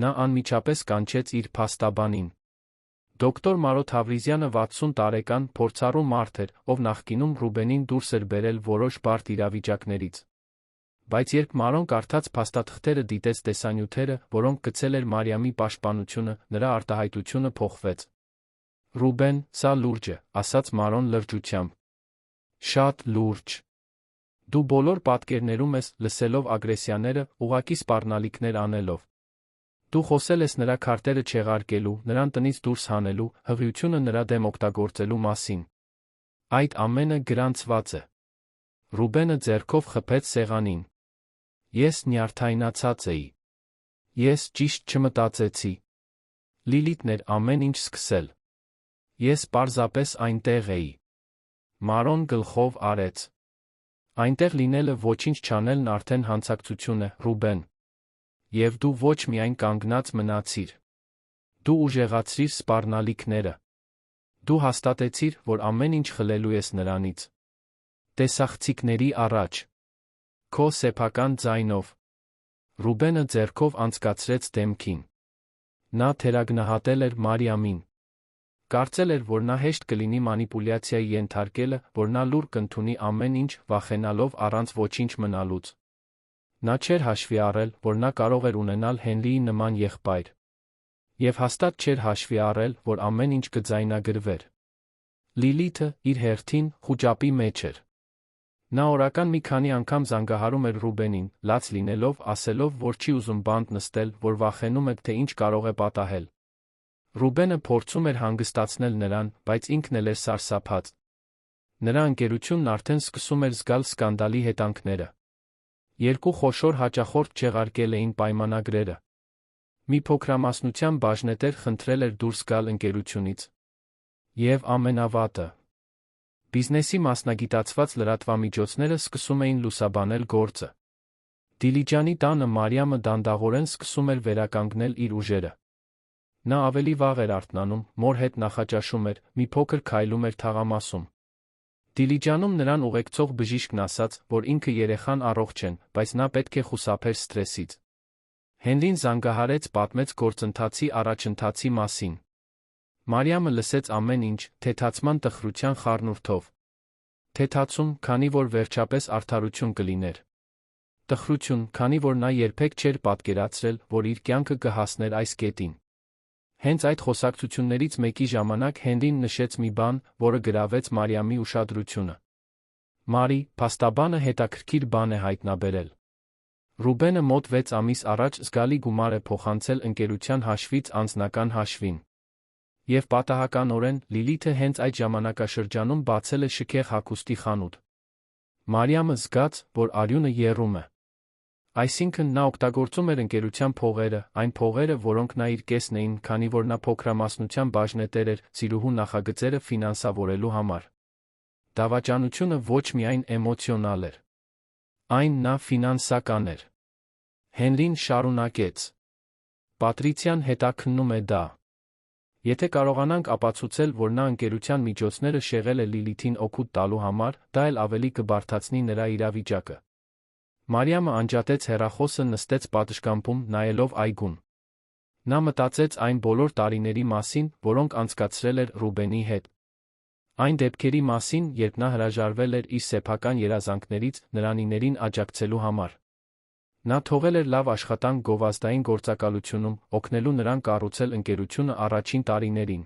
Նա անմիջապես կանչեց իր փաստաբանին։ Դոկտոր Մարո Թավրիզյանը 60 տարեկան, փորձառու մարդ էր, ով նախկինում Ռուբենին դուրս էր բերել որոշ բարդ իրավիճակներից։ Բայց երբ Մարոն կարդաց փաստաթղթերը, դիտեց տեսանյութերը, որոնք գցել էր Մարիամի պաշտպանությունը, նրա արտահայտությունը փոխվեց։ Ռուբեն, սա լուրջ է, ասաց Մարոն լրջությամբ։ Շատ լուրջ։ Դու բոլոր պատկերներում ես, լսելով ագրեսիաները, ուղղակի սպառնալիքներ անելով։ Դու խոսել ես նրա քարտերը չեղարկելու, նրան տնից դուրս հանելու, հղիությունը նրա դեմ օգտագործելու մասին։ Այդ ամենը գրանցված է։ Ռուբենը ձեռքով խփեց սեղանին։ Ես նյարդայնացած էի։ Ես ճիշտ չմտածեցի։ Լիլիթն էր ամեն ինչ սկսել։ Ես պարզապես այնտեղ էի։ Մարոն գլխով արեց։ Այնտեղ լինելը, ոչինչ չանելն արդեն հանցակցություն է, Ռուբեն։ Եվ դու ոչ միայն կանգնած մնացիր։ Դու ուժեղացրիր սպառնալիքները։ Դու հաստատեցիր, որ ամեն ինչ խլելու ես նրանից։ Տեսախցիկների առաջ։ Քո սեփական ձայնով։ Ռուբենը ձեռքով անցկացրեց դեմքին։ Նա թերագնահատել էր Մարիամին։ Կարծել էր, որ նա հեշտ կլինի մանիպուլյացիայի ենթարկելը, որ նա լուր կընդունի ամեն ինչ, վախենալով առանց ոչինչ մնալուց։ Նա չէր հաշվի առել, որ նա կարող էր ունենալ Հենրիի նման եղբայր։ Եվ հաստատ չէր հաշվի առել, որ ամեն ինչ կձայնագրվեր։ Լիլիթը, իր հերթին, խուճապի մեջ էր։ Նա օրական մի քանի անգամ զանգահարում էր Ռուբենին, լաց լինելով, ասելով, որ չի ուզում բանտ նստել, որ վախենում է, թե ինչ կարող է պատահել։ Ռուբենը փորձում էր հանգստացնել նրան, բայց ինքն էլ էր սարսափած։ Նրա ընկերությունն արդեն սկսում էր զգալ սկանդալի հետանքները։ Երկու խոշոր հաճախորդ չեղարկել էին պայմանագրերը։ Մի փոքրամասնության բաժնետեր խնդրել էր դուրս գալ ընկերությունից։ Եվ ամենավատը։ Բիզնեսի մասնագիտացված լրատվամիջոցները սկսում էին լուսաբանել գործը։ Դիլիջանի տանը Մարիամը դանդաղորեն սկսում էր վերականգնել իր ուժերը։ Նա ավելի վաղ էր արթնանում, մոր հետ նախաճաշում էր, մի փոքր քայլում էր թաղամասում։ Դիլիջանում նրան ուղեկցող բժիշկն ասաց, որ ինքը երեխան առողջ են, բայց նա պետք է խուսափեր սթրեսից։ Հենրին զանգահարեց, պատմեց գործընթացի առաջընթացի մասին։ Մարիամը լսեց ամեն ինչ, թեթացման տխրության խառնուրդով։ Թեթացում, քանի որ վերջապես արդարություն կլիներ։ Տխրություն, քանի որ նա երբեք չէր պատկերացրել, որ իր կյանքը կհասներ այս կետին։ Հենց այդ խոսակցություններից մեկի ժամանակ Հենրին նշեց մի բան, որը գրավեց Մարիամի ուշադրությունը։ Մարի, փաստաբանը հետաքրքիր բան է հայտնաբերել։ Ռուբենը մոտ 6 ամիս առաջ զգալի գումար է փոխանցել ընկերության հաշվից անձնական հաշվին։ Եվ պատահականորեն, Լիլիթը հենց այդ ժամանակաշրջանում բացել է շքեղ հագուստի խանութ։ Մարիամը զգաց, որ արյունը եռում է։ Այսինքն նա օգտագործում էր ընկերության փողերը, այն փողերը, որոնք նա իր կեսն էին, քանի որ նա փոքրամասնության բաժնետեր էր, սիրուհու նախագծերը ֆինանսավորելու համար։ Դավաճանությունը ոչ միայն էմոցիոնալ էր։ Այն նա ֆինանսական էր։ Հենրին շարունակեց. Պատրիցիան հետաքննում է դա. Եթե կարողանանք ապացուցել, որ նա ընկերության միջոցները շեղել է Լիլիթին օգուտ տալու համար, դա էլ ավելի կբարդացնի նրա իրավիճակը։ Մարիամը անջատեց հեռախոսը, նստեց պատշգամբում, նայելով այգուն։ Նա մտածեց այն բոլոր տարիների մասին, որոնք անցկացրել էր Ռուբենի հետ։ Այն դեպքերի մասին, երբ նա հրաժարվել էր իր սեփական երազանքներից նրանիներին աջակցելու համար։ Նա թողել էր լավ աշխատանք գովազդային գործակալությունում, օգնելու նրան կառուցել ընկերությունը առաջին տարիներին։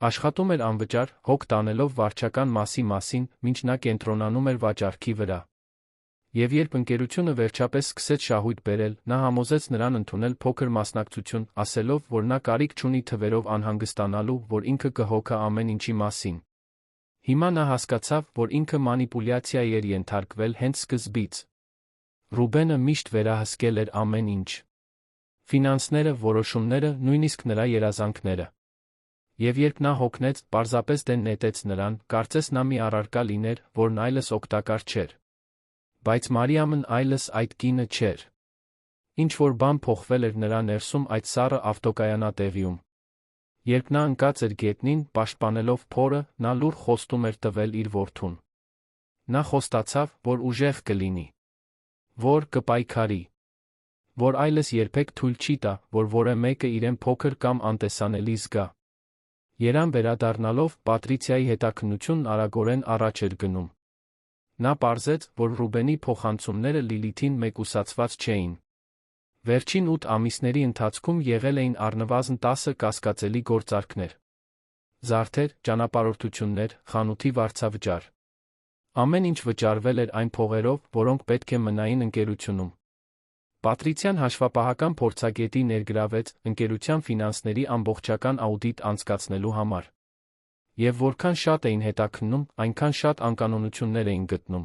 Աշխատում էր անվճար, հոգ տանելով վարչական մասի մասին, մինչ նա կենտրոնանում էր վաճառքի վրա։ Եվ երբ ընկերությունը վերջապես սկսեց շահույթ բերել, նա համոզեց նրան ընդունել փոքր մասնակցություն, ասելով, որ նա կարիք չունի թվերով անհանգստանալու, որ ինքը կհոգա ամեն ինչի մասին։ Հիմա նա հասկացավ, որ ինքը մանիպուլյացիայի էր ենթարկվել հենց սկզբից։ Ռուբենը միշտ վերահսկել էր ամեն ինչ։ Ֆինանսները, որոշումները, նույնիսկ նրա երազանքները։ Եվ երբ նա հոգնեց, պարզապես դեն նետեց նրան, կարծես նա մի առարկա լիներ, որն այլս օգտակար չէր։ Բայց Մարիամն այլս այդ կինը չէր։ Ինչ-որ բան փոխվել էր նրա ներսում այդ սառը ավտոկայանատեղիում։ Երբ նա ընկած էր գետնին, պաշտպանելով փորը, նա լուռ խոստում էր տվել իր որդուն։ Նա խոստացավ, որ ուժեղ կլինի, որ կպայքարի, որ այլս երբեք թույլ չի տա, որ որևէ մեկը իրեն փոքր կամ անտեսանելի զգա։ Երան վերադառնալով, Պատրիցիայի հետաքննությունն արագորեն առաջ էր գնում։ Նա պարզեց, որ Ռուբենի փոխանցումները Լիլիթին մեկուսացված չէին։ Վերջին 8 ամիսների ընթացքում եղել էին առնվազն 10 կասկածելի գործարքներ։ Զարդեր, ճանապարհորդություններ, խանութի վարձավճար։ Ամեն ինչ վճարվել էր այն փողերով, որոնք պետք է մնային ընկերությունում։ Պատրիցիան հաշվապահական փորձագետի ներգրավեց ընկերության ֆինանսների ամբողջական աուդիտ անցկացնելու համար։ Եվ որքան շատ էին հետաքննում, այնքան շատ անկանոնություններ էին գտնում։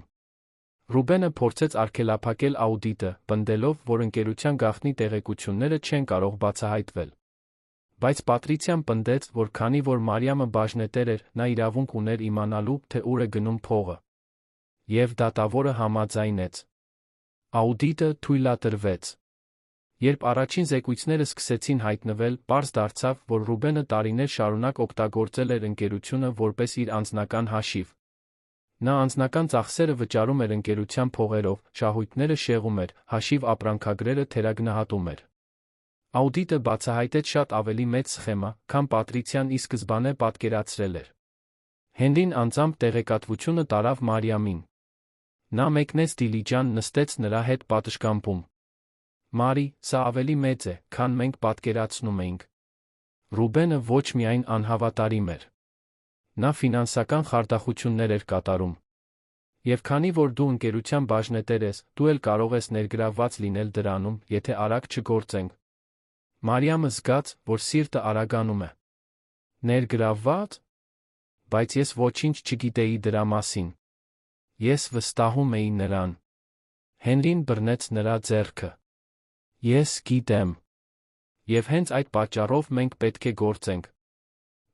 Ռուբենը փորձեց արգելափակել աուդիտը, պնդելով, որ ընկերության գաղտնի տեղեկությունները չեն կարող բացահայտվել։ Բայց Պատրիցիան պնդեց, որ քանի որ Մարիամը բաժնետեր էր, նա իրավունք ուներ իմանալու, թե ուր է գնում փողը։ Եվ դատավորը համաձայնեց։ Աուդիտը թույլատրվեց։ Երբ առաջին զեկույցները սկսեցին հայտնվել, պարզ դարձավ, որ Ռուբենը տարիներ շարունակ օգտագործել էր ընկերությունը որպես իր անձնական հաշիվ։ Նա անձնական ծախսերը վճարում էր ընկերության փողերով, շահույթները շեղում էր, հաշիվ ապրանքագրերը թերագնահատում էր։ Աուդիտը բացահայտեց շատ ավելի մեծ սխեմա, քան Պատրիցիան ի սկզբանե պատկերացրել էր։ Հենրին անձամբ տեղեկատվությունը տարավ Մարիամին։ Նա մեկնեց Դիլիջան, նստեց նրա հետ պատշգամբում։ Մարի, սա ավելի մեծ է, քան մենք պատկերացնում էինք։ Ռուբենը ոչ միայն անհավատարիմ էր։ Նա ֆինանսական խարդախություններ էր կատարում։ Եվ քանի որ դու ընկերության բաժնետեր ես, դու էլ կարող ես ներգրավված լինել դրանում, եթե արագ չգործենք։ Մարիամը զգաց, որ սիրտը արագանում է։ Ներգրավված։ Բայց ես ոչինչ չգիտեի դրա մասին։ Ես վստահում էի նրան։ Հենրին բռնեց նրա ձեռքը։ Ես գիտեմ։ Եվ հենց այդ պատճառով մենք պետք է գործենք։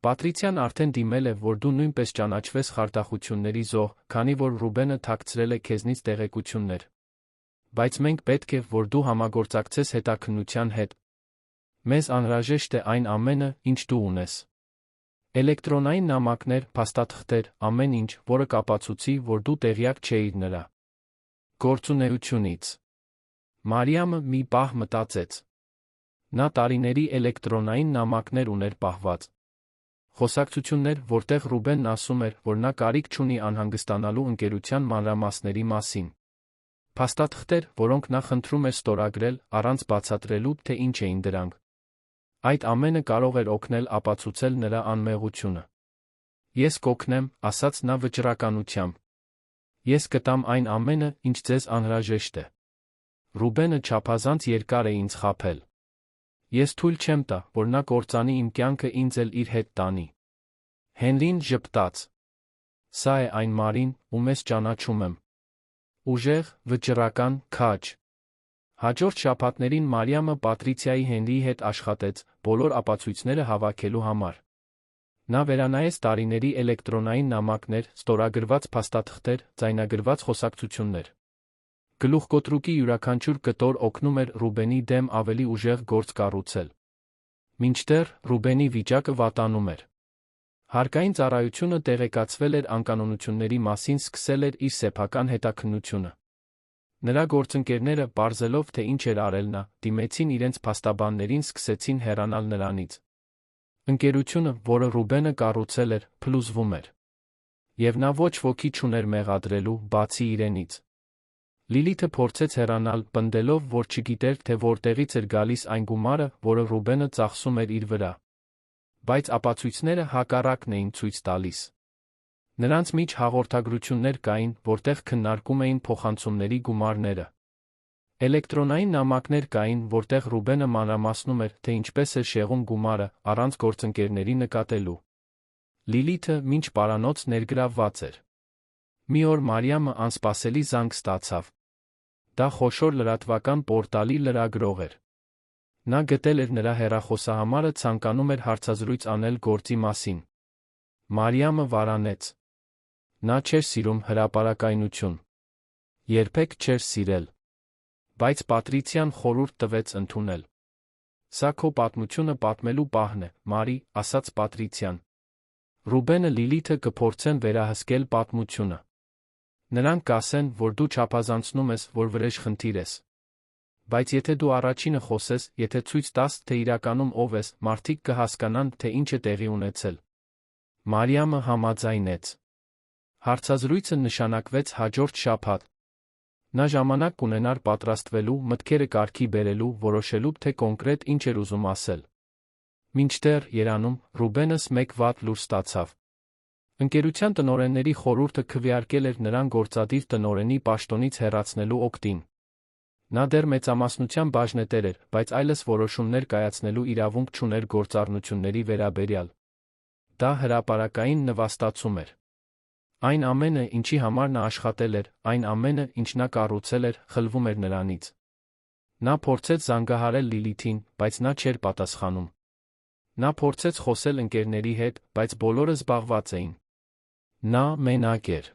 Պատրիցիան արդեն դիմել է, որ դու նույնպես ճանաչվես խարդախությունների զոհ, քանի որ Ռուբենը թաքցրել է քեզնից տեղեկություններ։ Բայց մենք պետք է, որ դու համագործակցես հետաքննության հետ։ Մեզ անհրաժեշտ է այն ամենը, ինչ դու ունես։ Էլեկտրոնային նամակներ, փաստաթղթեր, ամեն ինչ, որը կապացուցի, որ դու տեղյակ չէիր նրա գործունեությունից։ Մարիամը մի պահ մտածեց։ Նա տարիների էլեկտրոնային նամակներ ուներ պահված։ Խոսակցություններ, որտեղ Ռուբենն ասում էր, որ նա կարիք չունի անհանգստանալու ընկերության մանրամասների մասին։ Փաստաթղթեր, որոնք նա խնդրում էր ստորագրել, առանց բացատրելու, թե ինչ էին դրանք։ Այդ ամենը կարող էր օգնել ապացուցել նրա անմեղությունը։ Ես կօգնեմ, ասաց նա վճռականությամբ։ Ես կտամ այն ամենը, ինչ ձեզ անհրաժեշտ է։ Ռուբենը չափազանց երկար է ինձ խաբել։ Ես թույլ չեմ տա, որ նա կործանի իմ կյանքը, ինձ էլ իր հետ տանի։ Հենրին ժպտաց։ Սա է այն Մարին, ում ես ճանաչում եմ։ Ուժեղ, վճռական, քաջ։ Հաջորդ շաբաթներին Մարիամը Պատրիցիայի Հենրիի հետ աշխատեց, բոլոր ապացույցները հավաքելու համար։ Նա վերանայեց տարիների էլեկտրոնային նամակներ, ստորագրված փաստաթղթեր, ձայնագրված խոսակցություններ։ Գլուխկոտրուկի յուրաքանչյուր կտոր օգնում էր Ռուբենի դեմ ավելի ուժեղ գործ կառուցել։ Մինչդեռ Ռուբենի վիճակը վատանում էր։ Հարկային ծառայությունը տեղեկացվել էր անկանոնությունների մասին, սկսել էր իր սեփական հետաքննությունը։ Նրա գործընկերները, պարզելով, թե ինչ էր արել նա, դիմեցին իրենց փաստաբաններին, սկսեցին հեռանալ նրանից։ Ընկերությունը, որը Ռուբենը կառուցել էր, փլուզվում էր։ Եվ նա ոչ ոքի չուներ մեղադրելու, բացի իրենից։ Լիլիթը փորձեց հեռանալ, պնդելով, որ չգիտեր, թե որտեղից էր գալիս այն գումարը, որը Ռուբենը ծախսում էր իր վրա։ Բայց ապացույցները հակառակն էին ցույց տալիս։ Նրանց միջ հաղորդագրություններ կային, որտեղ քննարկում էին փոխանցումների գումարները։ Էլեկտրոնային նամակներ կային, որտեղ Ռուբենը մանրամասնում էր, թե ինչպես էր շեղում գումարը, առանց գործընկերների նկատելու։ Լիլիթը մինչ պարանոց ներգրավված էր։ Մի օր Մարիամը անսպասելի զանգ ստացավ։ Դա խոշոր լրատվական պորտալի լրագրող էր։ Նա գտել էր նրա հեռախոսահամարը, ցանկանում էր հարցազրույց անել գործի մասին։ Մարիամը վարանեց։ Նա չէր սիրում հրապարակայնություն։ Երբեք չէր սիրել։ Բայց Պատրիցիան խորհուրդ տվեց ընդունել։ Սա քո պատմությունը պատմելու պահն է, Մարի, ասաց Պատրիցիան։ Ռուբենը Լիլիթը կփորձեն վերահսկել պատմությունը։ Նրանք կասեն, որ դու չափազանցնում ես, որ վրեժխնդիր ես։ Բայց եթե դու առաջինը խոսես, եթե ցույց տաս, թե իրականում ով ես, մարդիկ կհասկանան, թե ինչ է տեղի ունեցել։ Մարիամը համաձայնեց։ Հարցազրույցը նշանակվեց հաջորդ շաբաթ։ Նա ժամանակ կունենար պատրաստվելու, մտքերը կարգի բերելու, որոշելու, թե կոնկրետ ինչ էր ուզում ասել։ Մինչդեռ Երանում Ռուբենս մեկ վատ լուր ստացավ։ Ընկերության տնօրենների խորհուրդը քվեարկել էր նրան գործադիր տնօրենի պաշտոնից հեռացնելու օգտին։ Նա դեռ մեծամասնության բաժնետեր էր, բայց այլս որոշումներ կայացնելու իրավունք չուներ գործառնությունների վերաբերյալ։ Դա հրապարակային նվաստացում էր։ Այն ամենը, ինչի համար նա աշխատել էր, այն ամենը, ինչ նա կառուցել էր, խլվում էր նրանից։ Նա փորձեց զանգահարել Լիլիթին, բայց նա չէր պատասխանում։ Նա փորձեց խոսել ընկերների հետ, բայց բոլորը զբաղված էին։ Նա մենակ էր։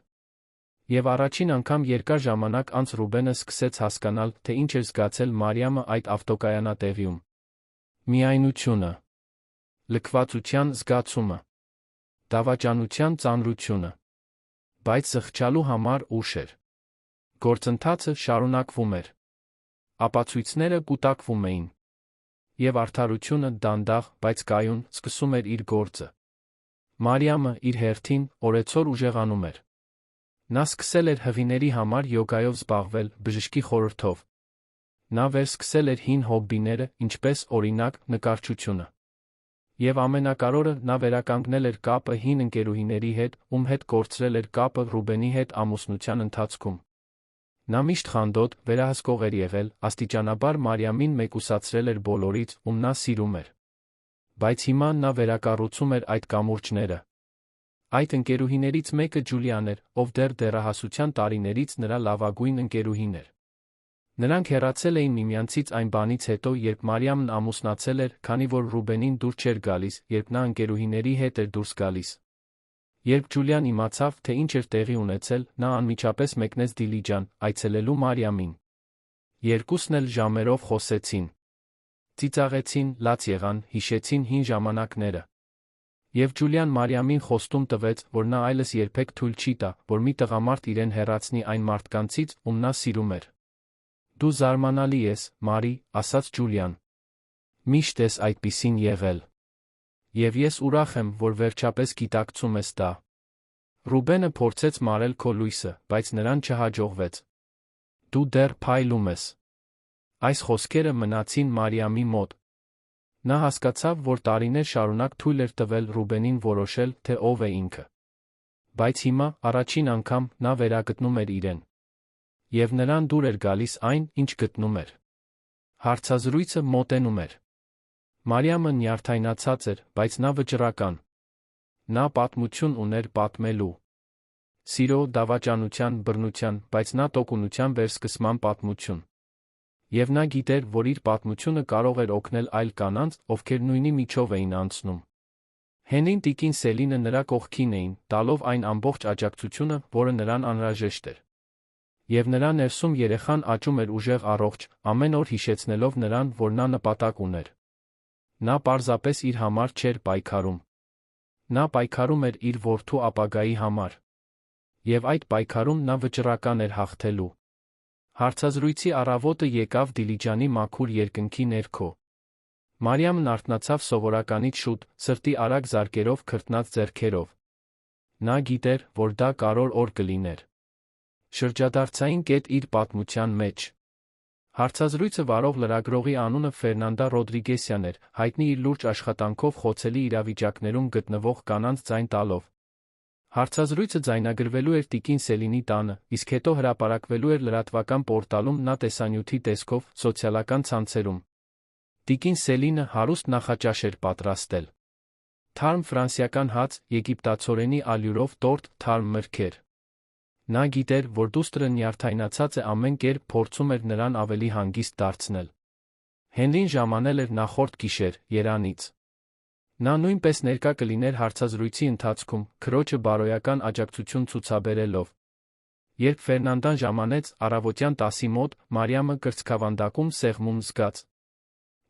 Եվ առաջին անգամ երկար ժամանակ անց Ռուբենը սկսեց հասկանալ, թե ինչ էր զգացել Մարիամը այդ ավտոկայանատեղիում։ Միայնությունը, լքվածության զգացումը, դավաճանության ծանրությունը։ Բայց զղջալու համար ուշ էր։ Գործընթացը շարունակվում էր։ Ապացույցները կուտակվում էին։ Եվ արդարությունը դանդաղ, բայց կայուն, սկսում էր իր գործը։ Մարիամը իր հերթին օրեցօր ուժեղանում էր։ Նա սկսել էր հղիների համար յոգայով զբաղվել, բժշկի խորհրդով։ Նա վերսկսել էր հին հոբբիները, ինչպես, օրինակ, նկարչությունը։ Եվ ամենակարևորը, նա վերականգնել էր կապը հին ընկերուհիների հետ, ում հետ կորցրել էր կապը Ռուբենի հետ ամուսնության ընթացքում։ Նա միշտ խանդոտ, վերահսկող էր եղել, աստիճանաբար Մարիամին մեկուսացրել էր բոլորից, ում նա սիրում էր։ Բայց հիմա նա վերակառուցում էր այդ կամուրջները։ Այդ ընկերուհիներից մեկը Ջուլիան էր, ով դեռ դեռահասության տարիներից նրա լավագույն ընկերուհին էր։ Նրանք հեռացել էին միմյանցից այն բանից հետո, երբ Մարիամն ամուսնացել էր, քանի որ Ռուբենին դուր չէր գալիս, երբ նա ընկերուհիների հետ էր դուրս գալիս։ Երբ Ջուլիան իմացավ, թե ինչ էր տեղի ունեցել, նա անմիջապես մեկնեց Դիլիջան, այցելելու Մարիամին։ Երկուսն էլ ժամերով խոսեցին։ Ծիծաղեցին, լաց եղան, հիշեցին հին ժամանակները։ Եվ Ջուլիան Մարիամին խոստում տվեց, որ նա այլս երբեք թույլ չի տա, որ մի տղամարդ իրեն հեռացնի այն մարդկանցից, ում նա սիրում էր։ Դու զարմանալի ես, Մարի, ասաց Ջուլիան։ Միշտ ես այդպիսին եղել։ Եվ ես ուրախ եմ, որ վերջապես գիտակցում ես դա։ Ռուբենը փորձեց մարել քո լույսը, բայց նրան չհաջողվեց։ Դու դեռ փայլում ես։ Այս խոսքերը մնացին Մարիամի մոտ։ Նա հասկացավ, որ տարիներ շարունակ թույլ էր տվել Ռուբենին որոշել, թե ով է ինքը։ Բայց հիմա, առաջին անգամ, նա վերագտնում էր իրեն։ Եվ նրան դուր էր գալիս այն, ինչ գտնում էր։ Հարցազրույցը մոտենում էր։ Մարիամը նյարդայնացած էր, բայց նա վճռական։ Նա պատմություն ուներ պատմելու։ Սիրո, դավաճանության, բռնության, բայց նա տոկունության վերսկսման պատմություն։ Եվ նա գիտեր, որ իր պատմությունը կարող էր օգնել այլ կանանց, ովքեր նույնի միջով էին անցնում։ Հենրին տիկին Սելինը նրա կողքին էին, տալով այն ամբողջ աջակցությունը, որը նրան անհրաժեշտ էր։ Եվ նրա ներսում երեխան աճում էր ուժեղ առողջ, ամեն օր հիշեցնելով նրան, որ նա նպատակ ուներ։ Նա պարզապես իր համար չէր պայքարում։ Նա պայքարում էր իր որդու ապագայի համար։ Եվ այդ պայքարում նա վճռական էր հաղթելու։ Հարցազրույցի առավոտը եկավ Դիլիջանի մաքուր երկնքի ներքո։ Մարիամն արթնացավ սովորականից շուտ, սրտի արագ զարկերով քրտնած ձեռքերով։ Նա գիտեր, որ դա կարևոր օր կլիներ։ Շրջադարձային կետ իր պատմության մեջ։ Հարցազրույցը վարող լրագրողի անունը Ֆերնանդա Ռոդրիգեսյան էր, հայտնի իր լուրջ աշխատանքով խոցելի իրավիճակներում գտնվող կանանց ձայն տալով։ Հարցազրույցը ձայնագրվելու էր տիկին Սելինի տանը, իսկ հետո հրապարակվելու էր լրատվական պորտալում նա տեսանյութի տեսքով, սոցիալական ցանցերում։ Տիկին Սելինը հարուստ նախաճաշ էր պատրաստել։ Թարմ ֆրանսիական հաց, եգիպտացորենի ալյուրով տորտ, թարմ մրգեր։ Նա գիտեր, որ դուստրը նյարդայնացած է ամեն կերպ փորձում էր նրան ավելի հանգիստ դարձնել։ Հենրին ժամանել էր նախորդ գիշեր, Երանից։ Նա նույնպես ներկա կլիներ հարցազրույցի ընթացքում, քրոջը բարոյական աջակցություն ցուցաբերելով։ Երբ Ֆերնանդան ժամանեց, առավոտյան 10-ի մոտ, Մարիամը կրծքավանդակում սեղմում զգաց։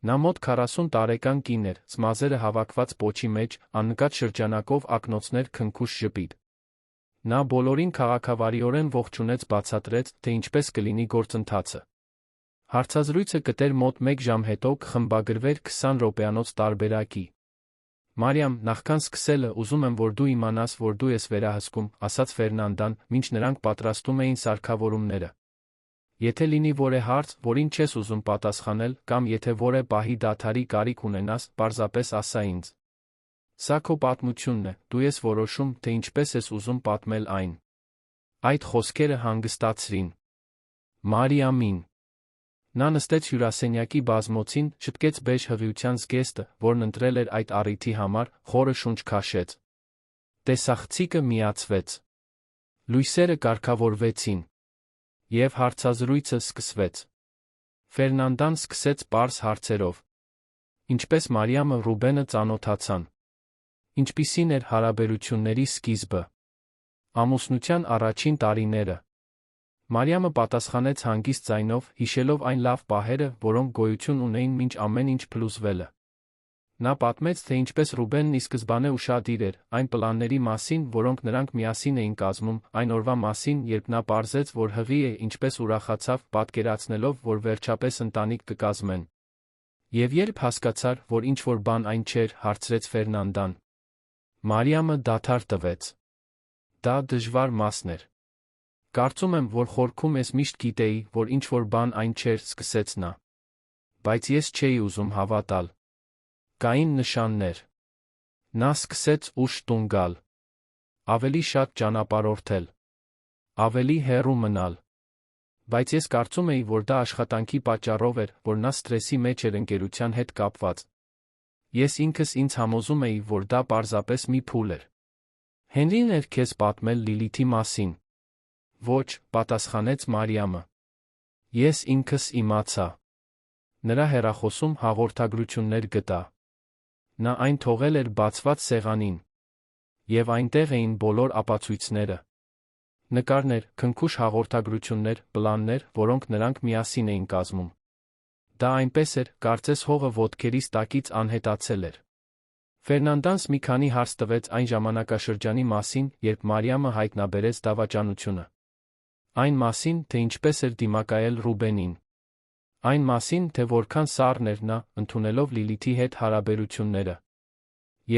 Նա մոտ 40 տարեկան կին էր, ծմազերը հավաքված պոչի մեջ, աննկատ շրջանակով ակնոցներ քնքուշ ժպիտ։ Նա բոլորին քաղաքավարիորեն ողջունեց, բացատրեց, թե ինչպես կլինի գործընթացը։ Հարցազրույցը կտեր մոտ 1 ժամ, հետո կխմբագրվեր 20 րոպեանոց տարբերակի։ Մարիամ, նախքան սկսելը, ուզում եմ, որ դու իմանաս, որ դու ես վերահսկում, ասաց Ֆերնանդան, մինչ նրանք պատրաստում էին սարքավորումները։ Եթե լինի որևէ հարց, որին չես ուզում պատասխանել, կամ եթե որևէ պահի դադարի կարիք ունենաս, պարզապես ասա ինձ։ Սա քո պատմությունն է, դու ես որոշում, թե ինչպես ես ուզում պատմել այն։ Այդ խոսքերը հանգստացրին Մարիամին։ Նա նստեց հյուրասենյակի բազմոցին, շտկեց բեժ հղիության զգեստը, որն ընտրել էր այդ առիթի համար, խորը շունչ քաշեց։ Տեսախցիկը միացվեց։ Լույսերը կարգավորվեցին։ Եվ հարցազրույցը սկսվեց։ Ֆերնանդան սկսեց պարզ հարցերով։ Ինչպես Մարիամը Ռուբենը ծանոթացան։ Ինչպիսին էր հարաբերությունների սկիզբը։ Ամուսնության առաջին տարիները։ Մարիամը պատասխանեց հանգիստ ձայնով, հիշելով այն լավ պահերը, որոնք գոյություն ունեին մինչ ամեն ինչ փլուզվելը։ Նա պատմեց, թե ինչպես Ռուբենն ի սկզբանե ուշադիր էր այն պլանների մասին, որոնք նրանք միասին էին կազմում, այն օրվա մասին, երբ նա պարզեց, որ հղի է, ինչպես ուրախացավ, պատկերացնելով, որ վերջապես ընտանիք կկազմեն։ Եվ երբ հասկացար, որ ինչ-որ բան այն չէր, հարցրեց Ֆերնանդան։ Մարիամը դադար տվեց։ Դա դժվար մասն էր։ Կարծում եմ, որ խորքում ես միշտ գիտեի, որ ինչ-որ բան այն չէր, սկսեց նա։ Բայց ես չէի ուզում հավատալ։ Կային նշաններ։ Նա սկսեց ուշ տուն գալ։ Ավելի շատ ճանապարհորդել։ Ավելի հեռու մնալ։ Բայց ես կարծում էի, որ դա աշխատանքի պատճառով էր, որ նա սթրեսի մեջ էր ընկերության հետ կապված։ Ես ինքս ինձ համոզում էի, որ դա պարզապես մի փուլ էր։ Հենրին էր քեզ պատմել Լիլիթի մասին։ Ոչ, պատասխանեց Մարիամը։ Ես ինքս իմացա։ Նրա հեռախոսում հաղորդագրություններ գտա։ Նա այն թողել էր բացված սեղանին։ Եվ այնտեղ էին բոլոր ապացույցները։ Նկարներ, քնքուշ հաղորդագրություններ, պլաններ, որոնք նրանք միասին էին կազմում։ Դա այնպես էր, կարծես հողը ոտքերիս տակից անհետացել էր։ Ֆերնանդանս մի քանի հարց տվեց այն ժամանակաշրջանի մասին, երբ Մարիամը հայտնաբերեց դավաճանությունը։ Այն մասին, թե ինչպես էր դիմակայել Ռուբենին։ Այն մասին, թե որքան սառն էր նա, ընդունելով Լիլիթի հետ հարաբերությունները։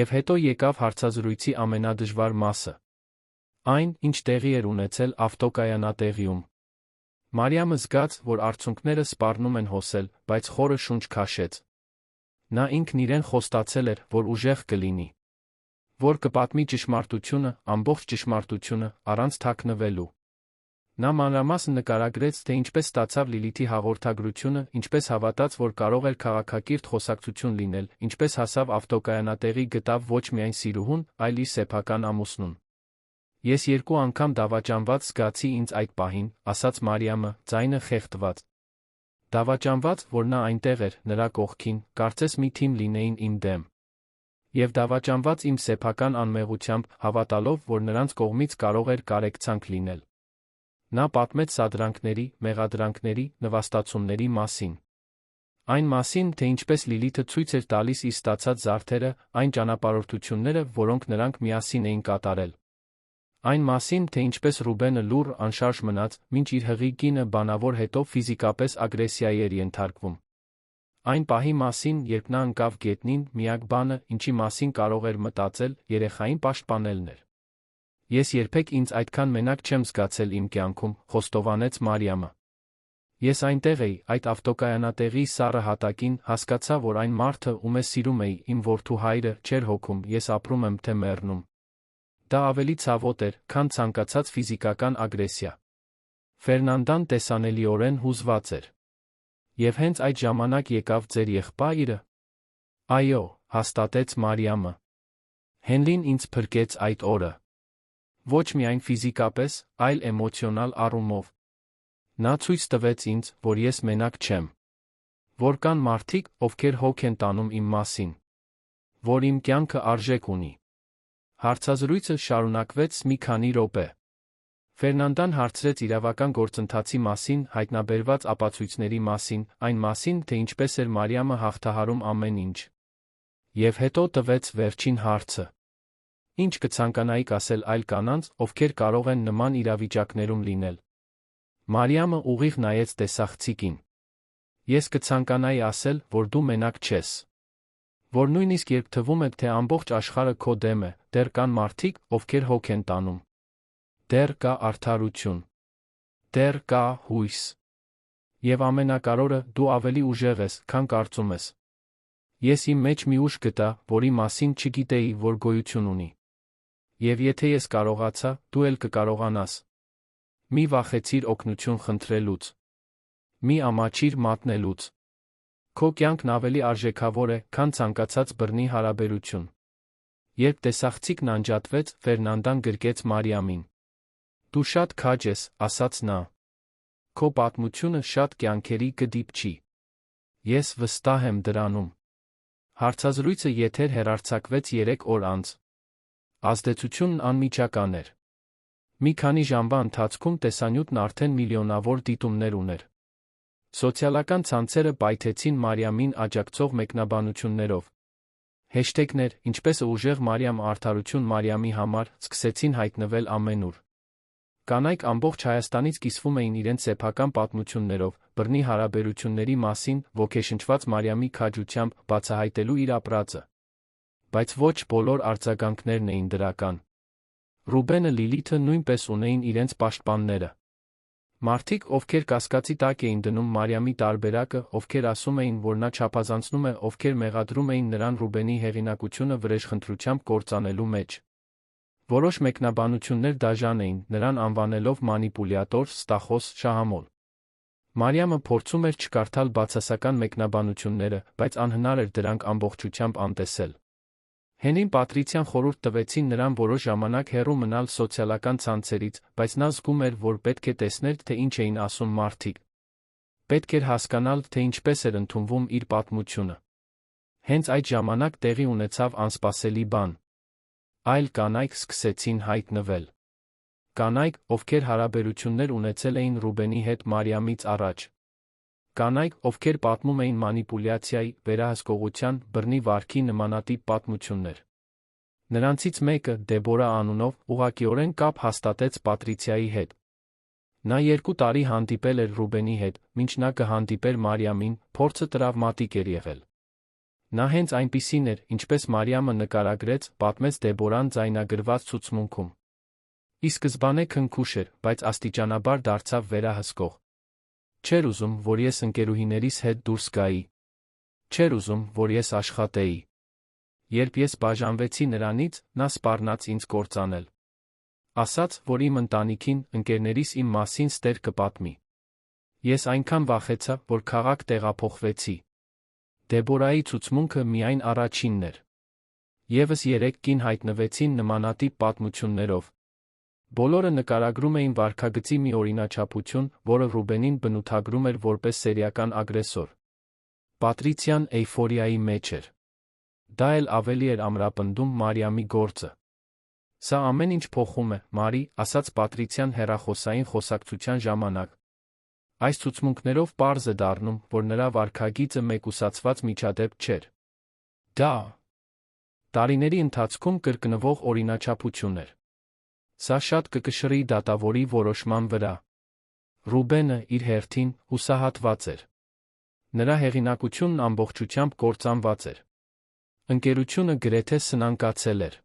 Եվ հետո եկավ հարցազրույցի ամենադժվար մասը։ Այն, ինչ տեղի էր ունեցել ավտոկայանատեղիում։ Մարիամը զգաց, որ արցունքները սպառնում են հոսել, բայց խորը շունչ քաշեց։ Նա ինքն իրեն խոստացել էր, որ ուժեղ կլինի։ Որ կպատմի ճշմարտությունը, ամբողջ ճշմարտությունը, առանց թաքնվելու։ Նա մանրամասն նկարագրեց, թե ինչպես ստացավ Լիլիթի հաղորդագրությունը, ինչպես հավատաց, որ կարող էր քաղաքակիրթ խոսակցություն լինել, ինչպես հասավ ավտոկայանատեղի, գտավ ոչ միայն սիրուհուն, այլ իր սեփական ամուսնուն։ Ես 2 անգամ դավաճանված զգացի ինձ այդ պահին, ասաց Մարիամը, ձայնը խեղդված։ Դավաճանված, որ նա այնտեղ էր, նրա կողքին, կարծես մի թիմ լինեին իմ դեմ։ Եվ դավաճանված իմ սեփական անմեղությամբ, հավատալով, որ նրանց կողմից կարող էր կարեկցանք լինել։ Նա պատմեց սադրանքների, մեղադրանքների, նվաստացումների մասին։ Այն մասին, թե ինչպես Լիլիթը ցույց էր տալիս իր ստացած զարդերը, այն ճանապարհորդությունները, որոնք նրանք միասին էին կատարել։ Այն մասին, թե ինչպես Ռուբենը լուռ, անշարժ մնաց, մինչ իր հղի կինը բանավոր հետո ֆիզիկապես ագրեսիայի էր ենթարկվում։ Այն պահի մասին, երբ նա ընկավ գետնին, միակ բանը, ինչի մասին կարող էր մտածել, երեխային պաշտպանելն էր։ Ես երբեք ինձ այդքան մենակ չեմ զգացել իմ կյանքում, խոստովանեց Մարիամը։ Ես այնտեղ էի, այդ ավտոկայանատեղի սառը հատակին, հասկացա, որ այն մարդը, ում ես սիրում էի, իմ որդու հայրը, չէր հոգում, ես ապրում եմ թե մեռնում։ Դա ավելի ցավոտ էր, քան ցանկացած ֆիզիկական ագրեսիա։ Ֆերնանդան տեսանելիորեն հուզված էր։ Եվ հենց այդ ժամանակ եկավ ձեր եղբայրը։ Այո, հաստատեց Մարիամը։ Հենլին ինձ փրկեց այդ օրը։ Ոչ միայն ֆիզիկապես, այլ էմոցիոնալ առումով։ Նա ցույց տվեց ինձ, որ ես մենակ չեմ։ Որ կան մարդիկ, ովքեր հոգ են տանում իմ մասին։ Որ իմ կյանքը արժեք ունի։ Հարցազրույցը շարունակվեց մի քանի րոպե։ Ֆերնանդան հարցրեց իրավական գործընթացի մասին, հայտնաբերված ապացույցների մասին, այն մասին, թե ինչպես էր Մարիամը հաղթահարում ամեն ինչ։ Եվ հետո տվեց վերջին հարցը։ Ինչ կցանկանայիք ասել այլ կանանց, ովքեր կարող են նման իրավիճակներում լինել։ Մարիամը ուղիղ նայեց տեսախցիկին։ Ես կցանկանայի ասել, որ դու մենակ չես։ Որ նույնիսկ երբ թվում է, թե ամբողջ աշխարհը քո դեմ է, դեռ կան մարդիկ, ովքեր հոգ են տանում։ Դեռ կա արդարություն։ Դեռ կա հույս։ Եվ ամենակարևորը, դու ավելի ուժեղ ես, քան կարծում ես։ Ես իմ մեջ մի ուժ գտա, որի մասին չգիտեի, որ գոյություն ունի։ Եվ եթե ես կարողացա, դու էլ կկարողանաս։ Մի վախեցիր օգնություն խնդրելուց։ Մի ամաչիր մատնելուց։ Քո կյանքն ավելի արժեքավոր է, քան ցանկացած բռնի հարաբերություն։ Երբ տեսախցիկն անջատվեց, Ֆերնանդան գրկեց Մարիամին։ Դու շատ քաջ ես, ասաց նա։ Քո պատմությունը շատ կյանքերի կդիպչի։ Ես վստահ եմ դրանում։ Հարցազրույցը եթեր հեռարձակվեց 3 օր անց։ Ազդեցությունն անմիջական էր։ Մի քանի ժամվա ընթացքում տեսանյութն արդեն միլիոնավոր դիտումներ ուներ։ Սոցիալական ցանցերը պայթեցին Մարիամին աջակցող մեկնաբանություններով։ Հեշթեգներ, ինչպես ուժեղ Մարիամ արդարություն Մարիամի համար, սկսեցին հայտնվել ամենուր։ Կանայք ամբողջ Հայաստանից կիսվում էին իրենց սեփական պատմություններով, բռնի հարաբերությունների մասին, ոգեշնչված Մարիամի քաջությամբ, բացահայտելու իր ապրածը։ Բայց ոչ բոլոր արձագանքներն էին դրական։ Ռուբենը Լիլիթը նույնպես ունեին իրենց պաշտպանները։ Մարդիկ, ովքեր կասկածի տակ էին դնում Մարիամի տարբերակը, ովքեր ասում էին, որ նա չափազանցնում է, ովքեր մեղադրում էին նրան Ռուբենի հեղինակությունը վրեժխնդրությամբ կործանելու մեջ։ Որոշ մեկնաբանություններ դաժան էին, նրան անվանելով մանիպուլյատոր, ստախոս, շահամոլ։ Մարիամը փորձում էր չկարդալ բացասական մեկնաբանությունները, բայց անհնար էր դրանք ամբողջությամբ անտեսել։ Հենին Պատրիցիան խորհուրդ տվեցին նրան որոշ ժամանակ հեռու մնալ սոցիալական ցանցերից, բայց նա զգում էր, որ պետք է տեսներ, թե ինչ էին ասում մարդիկ։ Պետք էր հասկանալ, թե ինչպես էր ընդունվում իր պատմությունը։ Հենց այդ ժամանակ տեղի ունեցավ անսպասելի բան։ Այլ կանայք սկսեցին հայտնվել։ Կանայք, ովքեր հարաբերություններ ունեցել էին Ռուբենի հետ Մարիամից առաջ։ Կանայք, ովքեր պատմում էին մանիպուլյացիայի, վերահսկողության, բռնի վարքի նմանատիպ պատմություններ։ Նրանցից մեկը, Դեբորա անունով, ուղղակիորեն կապ հաստատեց Պատրիցիայի հետ։ Նա 2 տարի հանդիպել էր Ռուբենի հետ, մինչ նա կհանդիպեր Մարիամին, փորձը տրավմատիկ էր եղել։ Նա հենց այնպիսին էր, ինչպես Մարիամը նկարագրեց, պատմեց Դեբորան ձայնագրված ցուցմունքում։ Ի սկզբանե քնքուշ էր, բայց աստիճանաբար դարձավ վերահսկող։ Չէր ուզում, որ ես ընկերուհիներիս հետ դուրս գայի։ Չէր ուզում, որ ես աշխատեի։ Երբ ես բաժանվեցի նրանից, նա սպառնաց ինձ կործանել։ Ասաց, որ իմ ընտանիքին, ընկերներիս իմ մասին ստեր կպատմի։ Ես այնքան վախեցա, որ քաղաք տեղափոխվեցի։ Դեբորայի ցուցմունքը միայն առաջինն էր։ Եվս 3 կին հայտնվեցին նմանատիպ պատմություններով։ Բոլորը նկարագրում էին վարքագծի մի օրինաչափություն, որը Ռուբենին բնութագրում էր որպես սերիական ագրեսոր։ Պատրիցիան էյֆորիայի մեջ էր։ Դա էլ ավելի էր ամրապնդում Մարիամի գործը։ Սա ամեն ինչ փոխում է, Մարի, ասաց Պատրիցիան հեռախոսային խոսակցության ժամանակ։ Այս ցուցմունքներով պարզ է դառնում, որ նրա վարքագիծը մեկուսացված միջադեպ չէր։ Դա տարիների ընթացքում կրկնվող օրինաչափություն էր։ Սա շատ կկշռի դատավորի որոշման վրա։ Ռուբենը, իր հերթին, հուսահատված էր։ Նրա հեղինակությունն ամբողջությամբ կործանված էր։ Ընկերությունը գրեթե սնանկացել էր։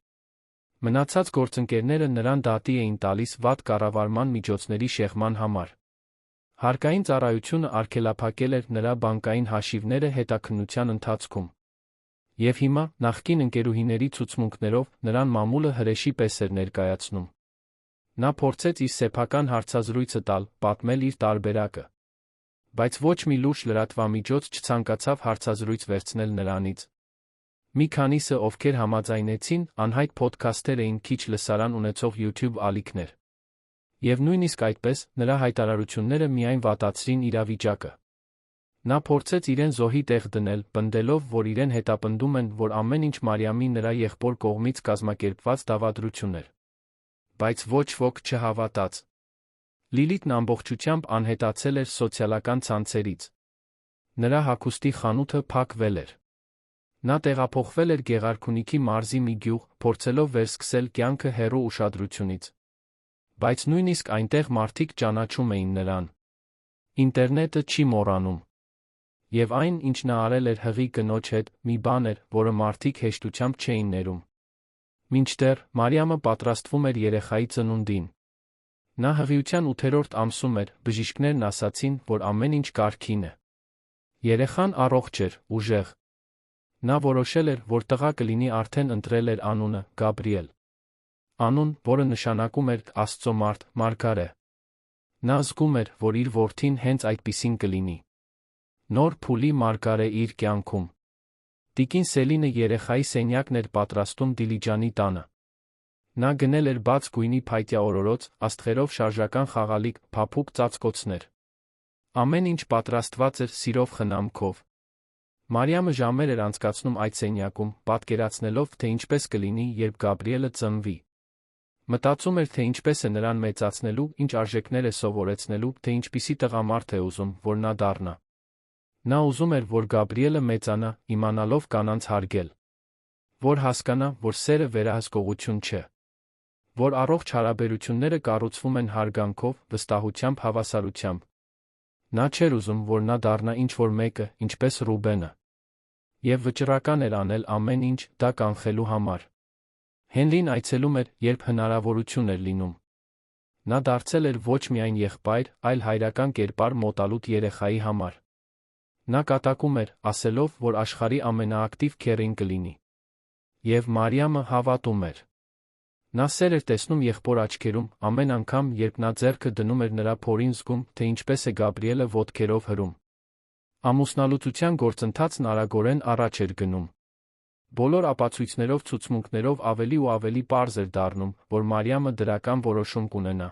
Մնացած գործընկերները նրան դատի էին տալիս վատ կառավարման միջոցների շեղման համար։ Հարկային ծառայությունը արգելափակել էր նրա բանկային հաշիվները հետաքննության ընթացքում։ Եվ հիմա, նախկին ընկերուհիների ցուցմունքներով, նրան մամուլը հրեշի պես էր ներկայացնում։ Նա փորձեց իր սեփական հարցազրույցը տալ, պատմել իր տարբերակը։ Բայց ոչ մի լուրջ լրատվամիջոց չցանկացավ հարցազրույց վերցնել նրանից։ Մի քանիսը, ովքեր համաձայնեցին, անհայտ փոդքասթեր էին, քիչ լսարան ունեցող YouTube ալիքներ։ Եվ նույնիսկ այդպես, նրա հայտարարությունները միայն վատացրին իրավիճակը։ Նա փորձեց իրեն զոհի տեղ դնել, պնդելով, որ իրեն հետապնդում են, որ ամեն ինչ Մարիամի նրա եղբոր կողմից կազմակերպված դավադրություն էր։ Բայց ոչ ոք չհավատաց։ Լիլիթն ամբողջությամբ անհետացել էր սոցիալական ցանցերից։ Նրա հագուստի խանութը փակվել էր։ Նա տեղափոխվել էր Գեղարքունիքի մարզի մի գյուղ, փորձելով վերսկսել կյանքը հեռու ուշադրությունից։ Բայց նույնիսկ այնտեղ մարդիկ ճանաչում էին նրան։ Ինտերնետը չի մոռանում։ Եվ այն, ինչ նա արել էր հղի կնոջ հետ, մի բան էր, որը մարդիկ հեշտությամբ չէին ներում։ Մինչդեռ, Մարիամը պատրաստվում էր երեխայի ծնունդին։ Նա հղիության 8-րդ ամսում էր, բժիշկներն ասացին, որ ամեն ինչ կարգին է։ Երեխան առողջ էր, ուժեղ։ Նա որոշել էր, որ տղա կլինի, արդեն ընտրել էր անունը՝ Գաբրիել։ Անուն, որը նշանակում էր Աստծո մարդ, մարգարե։ Նա զգում էր, որ իր որդին հենց այդպիսին կլինի։ Նոր փուլի մարգարե իր կյանքում։ Տիկին Սելինը երեխայի սենյակն էր պատրաստում Դիլիջանի տանը։ Նա գնել էր բաց գույնի փայտյա օրորոց, աստղերով շարժական խաղալիք, փափուկ ծածկոցներ։ Ամեն ինչ պատրաստված էր սիրով խնամքով։ Մարիամը ժամեր էր անցկացնում այդ սենյակում, պատկերացնելով, թե ինչպես կլինի, երբ Գաբրիելը ծնվի։ Մտածում էր, թե ինչպես է նրան մեծացնելու, ինչ արժեքներ է սովորեցնելու, թե ինչպիսի տղամարդ է ուզում, որ նա դառնա։ Նա ուզում էր, որ Գաբրիելը մեծանա, իմանալով կանանց հարգել։ Որ հասկանա, որ սերը վերահսկողություն չէ։ Որ առողջ հարաբերությունները կառուցվում են հարգանքով, վստահությամբ, հավասարությամբ։ Նա չէր ուզում, որ նա դառնա ինչ-որ մեկը, ինչպես Ռուբենը։ Եվ վճռական էր անել ամեն ինչ, դա կանխելու համար։ Հենրին այցելում էր, երբ հնարավորություն էր լինում։ Նա դարձել էր ոչ միայն եղբայր, այլ հայրական կերպար մոտալուտ երեխայի համար։ Նա կատակում էր, ասելով, որ աշխարհի ամենաակտիվ քեռին կլինի։ Եվ Մարիամը հավատում էր։ Նա սեր էր տեսնում եղբոր աչքերում, ամեն անգամ, երբ նա ձեռքը դնում էր նրա փորին, զգում, թե ինչպես է Գաբրիելը ոտքերով հրում։ Ամուսնալուծության գործընթացն արագորեն առաջ էր գնում։ Բոլոր ապացույցներով, ցուցմունքներով ավելի ու ավելի պարզ էր դառնում, որ Մարիամը դրական որոշում կունենա։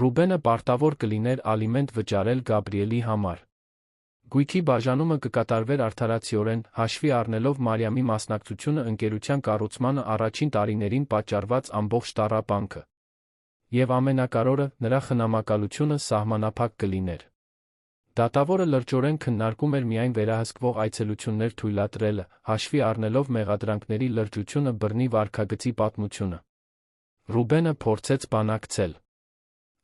Ռուբենը պարտավոր կլիներ ալիմենտ վճարել Գաբրիելի համար։ Գույքի բաժանումը կկատարվեր արդարացիորեն, հաշվի առնելով Մարիամի մասնակցությունը ընկերության կառուցմանը առաջին տարիներին պատճառված ամբողջ տառապանքը։ Եվ ամենակարևորը, նրա խնամակալությունը սահմանափակ կլիներ։ Դատավորը լրջորեն քննարկում էր միայն վերահսկվող այցելություններ թույլատրելը, հաշվի առնելով մեղադրանքների լրջությունը բռնի վարքագծի պատմությունը։ Ռուբենը փորձեց բանակցել։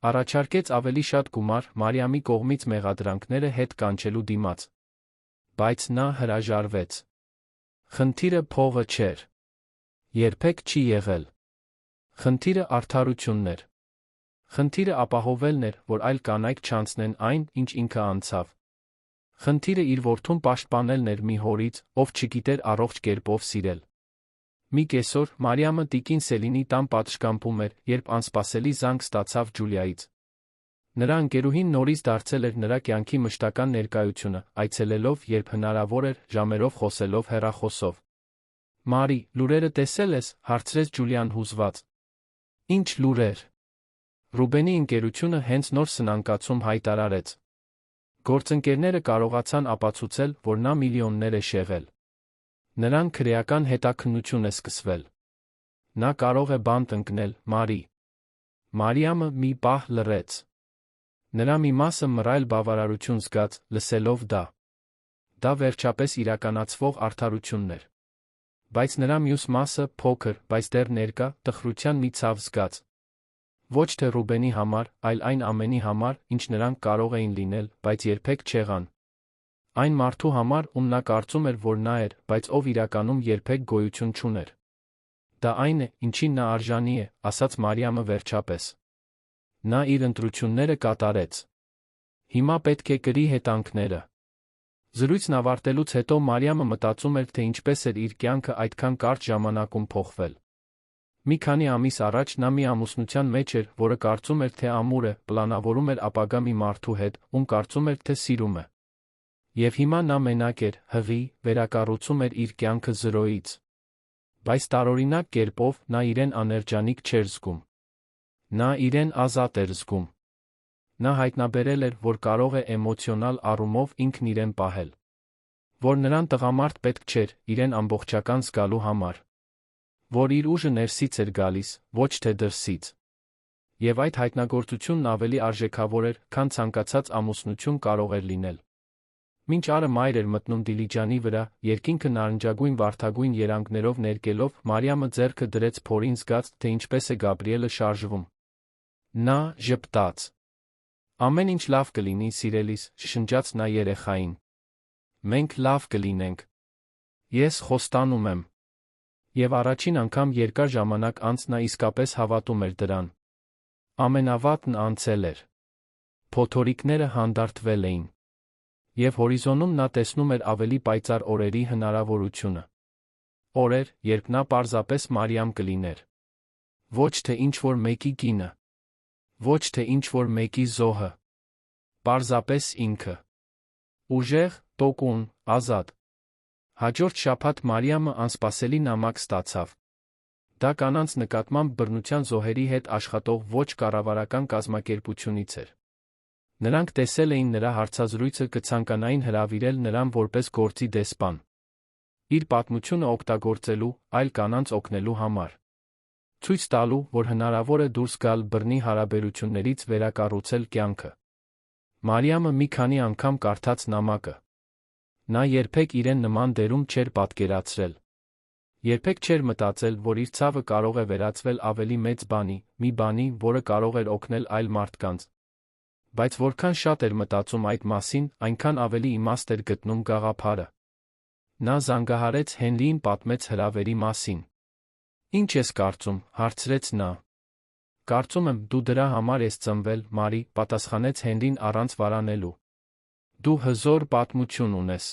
Առաջարկեց ավելի շատ գումար Մարիամի կողմից մեղադրանքները հետ կանչելու դիմաց։ Բայց նա հրաժարվեց։ Խնդիրը փողը չէր։ Երբեք չի եղել։ Խնդիրը արդարությունն էր։ Խնդիրը ապահովելն էր, որ այլ կանայք չանցնեն այն, ինչ ինքը անցավ։ Խնդիրը իր որդուն պաշտպանելն էր մի հորից, ով չգիտեր առողջ կերպով սիրել։ Մի կեսօր Մարիամը տիկին Սելինի տան պատշգամբում էր, երբ անսպասելի զանգ ստացավ Ջուլիայից։ Նրա ընկերուհին նորից դարձել էր նրա կյանքի մշտական ներկայությունը, այցելելով, երբ հնարավոր էր, ժամերով խոսելով հեռախոսով։ Մարի, լուրերը տեսել ես, հարցրեց Ջուլիան հուզված։ Ինչ լուրեր։ Ռուբենի ընկերությունը հենց նոր սնանկացում հայտարարեց։ Գործընկերները կարողացան ապացուցել, որ նա միլիոններ է շեղել։ Նրան քրեական հետաքննություն է սկսվել։ Նա կարող է բանտ ընկնել, Մարի։ Մարիամը մի պահ լռեց։ Նրա մի մասը մռայլ բավարարություն զգաց, լսելով դա։ Դա վերջապես իրականացվող արդարությունն էր։ Բայց նրա մյուս մասը, փոքր, բայց դեռ ներկա, տխրության մի ցավ զգաց։ Ոչ թե Ռուբենի համար, այլ այն ամենի համար, ինչ նրանք կարող էին լինել, բայց երբեք չեղան։ Այն մարդու համար, ում նա կարծում էր, որ նա էր, բայց ով իրականում երբեք գոյություն չուներ։ Դա այն է, ինչին նա արժանի է, ասաց Մարիամը վերջապես։ Նա իր ընտրությունները կատարեց։ Հիմա պետք է կրի հետանքները։ Զրույցն ավարտելուց հետո Մարիամը մտածում էր, թե ինչպես էր իր կյանքը այդքան կարճ ժամանակում փոխվել։ Մի քանի ամիս առաջ նա մի ամուսնության մեջ էր, որը կարծում էր, թե ամուր է, պլանավորում էր ապագա մի մարդու հետ, ում կարծում էր, թե սիրում է։ Եվ հիմա նա մենակ էր, հղի, վերակառուցում էր իր կյանքը զրոյից։ Բայց տարօրինակ կերպով նա իրեն աներճանիկ չէր զգում։ Նա իրեն ազատ էր զգում։ Նա հայտնաբերել էր, որ կարող է էմոցիոնալ առումով ինքն իրեն պահել։ Որ նրան տղամարդ պետք չէր, իրեն ամբողջական զգալու համար։ Որ իր ուժը ներսից էր գալիս, ոչ թե դրսից։ Եվ այդ հայտնագործությունն ավելի արժեքավոր էր, քան ցանկացած ամուսնություն կարող էր լինել։ Մինչ արը մայր էր մտնում Դիլիջանի վրա, երկինքը նարնջագույն վարդագույն երանգներով ներկելով, Մարիամը ձեռքը դրեց փորին, զգաց, թե ինչպես է Գաբրիելը շարժվում։ Նա ժպտաց։ Ամեն ինչ լավ կլինի, սիրելիս, շշնջաց նա երեխային։ Մենք լավ կլինենք։ Ես խոստանում եմ։ Եվ առաջին անգամ երկար ժամանակ անց նա իսկապես հավատում էր դրան։ Ամենավատն անցել էր։ Փոթորիկները հանդարտվել էին։ Եվ հորիզոնում նա տեսնում էր ավելի պայծառ օրերի հնարավորությունը։ Օրեր, երբ նա պարզապես Մարիամ կլիներ։ Ոչ թե ինչ-որ մեկի կինը։ Ոչ թե ինչ-որ մեկի զոհը։ Պարզապես ինքը։ Ուժեղ, տոկուն, ազատ։ Հաջորդ շաբաթ Մարիամը անսպասելի նամակ ստացավ։ Դա կանանց նկատմամբ բռնության զոհերի հետ աշխատող ոչ կառավարական կազմակերպությունից էր։ Նրանք տեսել էին նրա հարցազրույցը, կցանկանային հրավիրել նրան որպես գործի դեսպան։ Իր պատմությունը օգտագործելու, այլ կանանց օգնելու համար։ Ցույց տալու, որ հնարավոր է դուրս գալ բռնի հարաբերություններից, վերակառուցել կյանքը։ Մարիամը մի քանի անգամ կարդաց նամակը։ Նա երբեք իրեն նման դերում չէր պատկերացրել։ Երբեք չէր մտածել, որ իր ցավը կարող է վերածվել ավելի մեծ բանի, մի բանի, որը կարող էր օգնել այլ մարդկանց։ Բայց որքան շատ էր մտածում այդ մասին, այնքան ավելի իմաստ էր գտնում գաղափարը։ Նա զանգահարեց Հենրիին, պատմեց հրավերի մասին։ Ինչ ես կարծում, հարցրեց նա։ Կարծում եմ, դու դրա համար ես ծնվել, Մարի, պատասխանեց Հենրին առանց վարանելու։ Դու հզոր պատմություն ունես։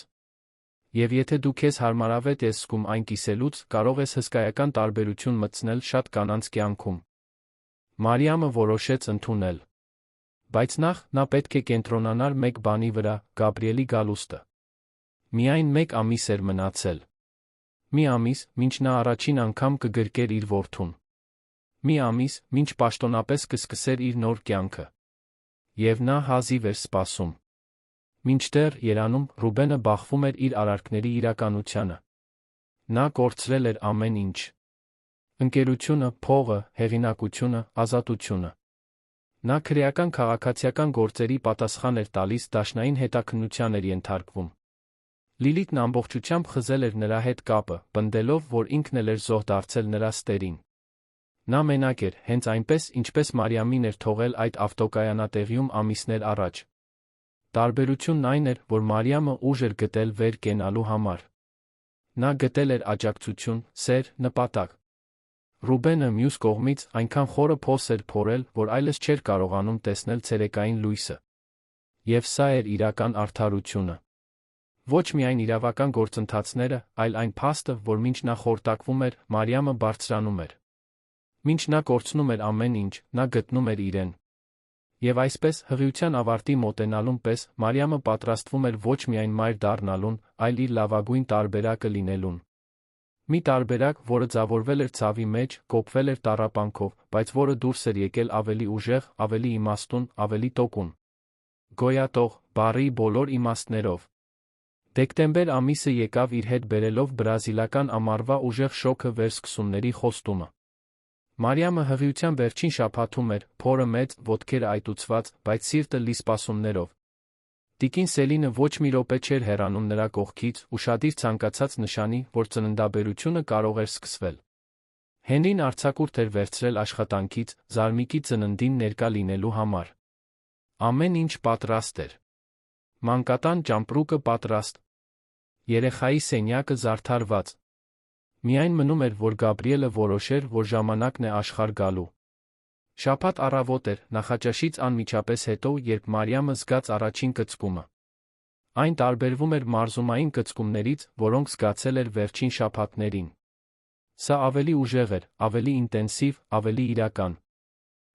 Եվ եթե դու քեզ հարմարավետ ես զգում այն կիսելուց, կարող ես հսկայական տարբերություն մտցնել շատ կանանց կյանքում։ Մարիամը որոշեց ընդունել։ Բայց նախ նա պետք է կենտրոնանար մեկ բանի վրա՝ Գաբրիելի գալուստը։ Միայն մեկ ամիս էր մնացել։ Մի ամիս, մինչ նա առաջին անգամ կգրկեր իր որդուն։ Մի ամիս, մինչ պաշտոնապես կսկսեր իր նոր կյանքը։ Եվ նա հազիվ էր սպասում։ Մինչդեռ Երանում Ռուբենը բախվում էր իր արարքների իրականությանը։ Նա կորցրել էր ամեն ինչ։ Ընկերությունը, փողը, հեղինակությունը, ազատությունը։ Նա քրեական քաղաքացիական գործերի պատասխան էր տալիս, դաշնային հետաքննության էր ենթարկվում։ Լիլիթն ամբողջությամբ խզել էր նրա հետ կապը, պնդելով, որ ինքն էլ էր զոհ դարձել նրա ստերին։ Նա մենակ էր, հենց այնպես, ինչպես Մարիամին էր թողել այդ ավտոկայանատեղիում ամիսներ առաջ։ Տարբերությունն այն էր, որ Մարիամը ուժ էր գտել վեր կենալու համար։ Նա գտել էր աջակցություն, սեր, նպատակ։ Ռուբենը մյուս կողմից այնքան խորը փոս էր փորել, որ այլևս չէր կարողանում տեսնել ցերեկային լույսը։ Եվ սա էր իրական արդարությունը։ Ոչ միայն իրավական գործընթացները, այլ այն փաստը, որ մինչ նա խորտակվում էր, Մարիամը բարձրանում էր։ Մինչ նա կորցնում էր ամեն ինչ, նա գտնում էր իրեն։ Եվ այսպես, հղիության ավարտի մոտենալուն պես, Մարիամը պատրաստվում էր ոչ միայն մայր դառնալուն, այլ իր լավագույն տարբերակը լինելուն։ Մի տարբերակ, որը ձավորվել էր ցավի մեջ, կոփվել էր տառապանքով, բայց որը դուրս էր եկել ավելի ուժեղ, ավելի իմաստուն, ավելի տոկուն։ Գոյատող, բառի բոլոր իմաստներով։ Դեկտեմբեր ամիսը եկավ իր հետ բերելով բրազիլական ամառվա ուժեղ շոգը վերսկսումների խոստումը։ Մարիամը հղիության վերջին շաբաթում էր, փորը մեծ, ոտքերը այտուցված, բայց սիրտը լի սպասումներով։ Տիկին Սելինը ոչ մի րոպե չէր հեռանում նրա կողքից, ուշադիր ցանկացած նշանի, որ ծննդաբերությունը կարող էր սկսվել։ Հենրին արձակուրդ էր վերցրել աշխատանքից, Զարմիկի ծննդին ներկա լինելու համար։ Ամեն ինչ պատրաստ էր։ Մանկատան ճամպրուկը պատրաստ։ Երեխայի սենյակը զարդարված։ Միայն մնում էր, որ Գաբրիելը որոշեր, որ ժամանակն է աշխարհ գալու։ Շաբաթ առավոտ էր, նախաճաշից անմիջապես հետո, երբ Մարիամը զգաց առաջին կծկումը։ Այն տարբերվում էր մարզումային կծկումներից, որոնք զգացել էր վերջին շաբաթներին։ Սա ավելի ուժեղ էր, ավելի ինտենսիվ, ավելի իրական։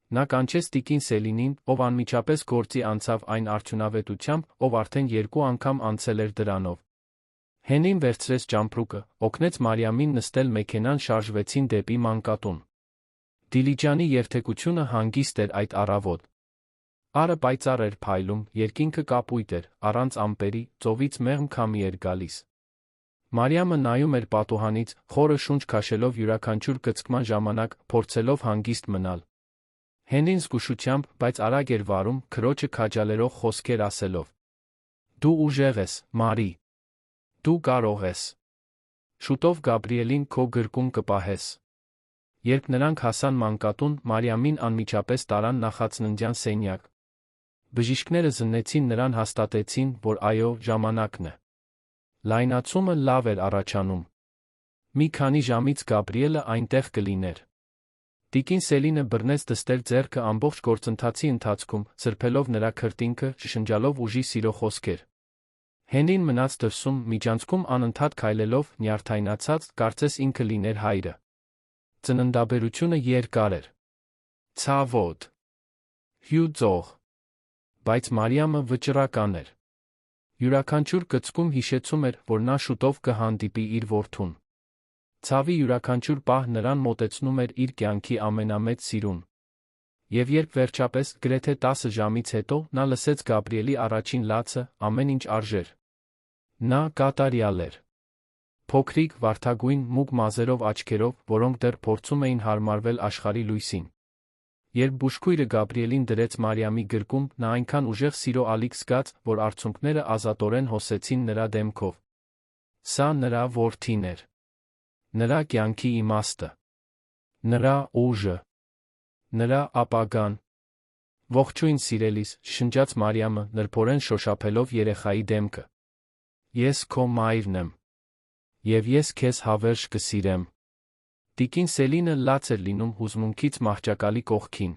Նա կանչեց տիկին Սելինին, ով անմիջապես գործի անցավ այն արդյունավետությամբ, ով արդեն 2 անգամ անցել էր դրանով։ Հենրին վերցրեց ճամպրուկը, օգնեց Մարիամին նստել մեքենան, շարժվեցին դեպի մանկատուն։ Դիլիջանի երթևեկությունը հանգիստ էր այդ առավոտ։ Արը պայծառ էր փայլում, երկինքը կապույտ էր, առանց ամպերի, ծովից մեղմ քամի էր գալիս։ Մարիամը նայում էր պատուհանից, խորը շունչ քաշելով յուրաքանչյուր կծկման ժամանակ, փորձելով հանգիստ մնալ։ Հենրին զգուշությամբ, բայց արագ էր վարում, քրոջը քաջալերող խոսքեր ասելով. «Դու ուժեղ ես, Մարի։ Դու կարող ես։ Շուտով Գաբրիելին քո գրկում կպահես»։ Երբ նրանք հասան մանկատուն, Մարիամին անմիջապես տարան նախածննդյան սենյակ։ Բժիշկները զննեցին նրան, հաստատեցին, որ այո, ժամանակն է։ Լայնացումը լավ էր առաջանում։ Մի քանի ժամից Գաբրիելը այնտեղ կլիներ։ Տիկին Սելինը բռնեց դստեր ձեռքը ամբողջ գործընթացի ընթացքում, սրբելով նրա քրտինքը, շշնջալով ուժի սիրո խոսքեր։ Հենրին մնաց դրսում, միջանցքում անընդհատ քայլելով, նյարդայնացած, կարծես ինքը լիներ հայրը։ Ծննդաբերությունը երկար էր։ Ցավոտ։ Հյուծող։ Բայց Մարիամը վճռական էր։ Յուրաքանչյուր կծկում հիշեցում էր, որ նա շուտով կհանդիպի իր որդուն։ Ցավի յուրաքանչյուր պահ նրան մոտեցնում էր իր կյանքի ամենամեծ սիրուն։ Եվ երբ վերջապես, գրեթե 10 ժամից հետո, նա լսեց Գաբրիելի առաջին լացը, ամեն ինչ արժեր։ Նա կատարյալ էր։ Փոքրիկ, վարդագույն, մուգ մազերով աչքերով, որոնք դեռ փորձում էին հարմարվել աշխարհի լույսին։ Երբ բուժքույրը Գաբրիելին դրեց Մարիամի գրկում, նա այնքան ուժեղ սիրո ալիք զգաց, որ արցունքները ազատորեն հոսեցին նրա դեմքով։ Սա նրա որդին էր։ Նրա կյանքի իմաստը։ Նրա ուժը։ Նրա ապագան։ Ողջույն սիրելիս, շշնջաց Մարիամը, նրբորեն շոշափելով երեխայի դեմքը։ Ես քո մայրն եմ։ Եվ ես քեզ հավերժ կսիրեմ։ Տիկին Սելինը լաց էր լինում հուզմունքից մահճակալի կողքին։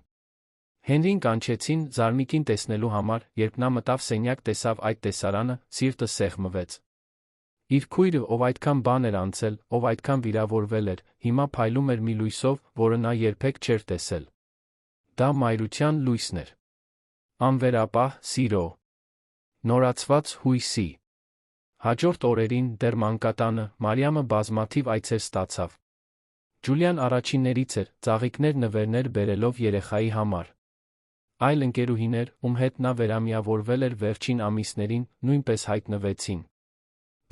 Հենրին կանչեցին Զարմիկին տեսնելու համար, երբ նա մտավ սենյակ, տեսավ այդ տեսարանը, սիրտը սեղմվեց։ Իր քույրը, ով այդքան բան էր անցել, ով այդքան վիրավորվել էր, հիմա փայլում էր մի լույսով, որը նա երբեք չէր տեսել։ Դա մայրության լույսն էր։ Անվերապահ սիրո։ Նորացված հույսի։ Հաջորդ օրերին, դեռ մանկատանը, Մարիամը բազմաթիվ այցեր ստացավ։ Ջուլիան առաջիններից էր, ծաղիկներ, նվերներ բերելով երեխայի համար։ Այլ ընկերուհիներ, ում հետ նա վերամիավորվել էր վերջին ամիսներին, նույնպես հայտնվեցին։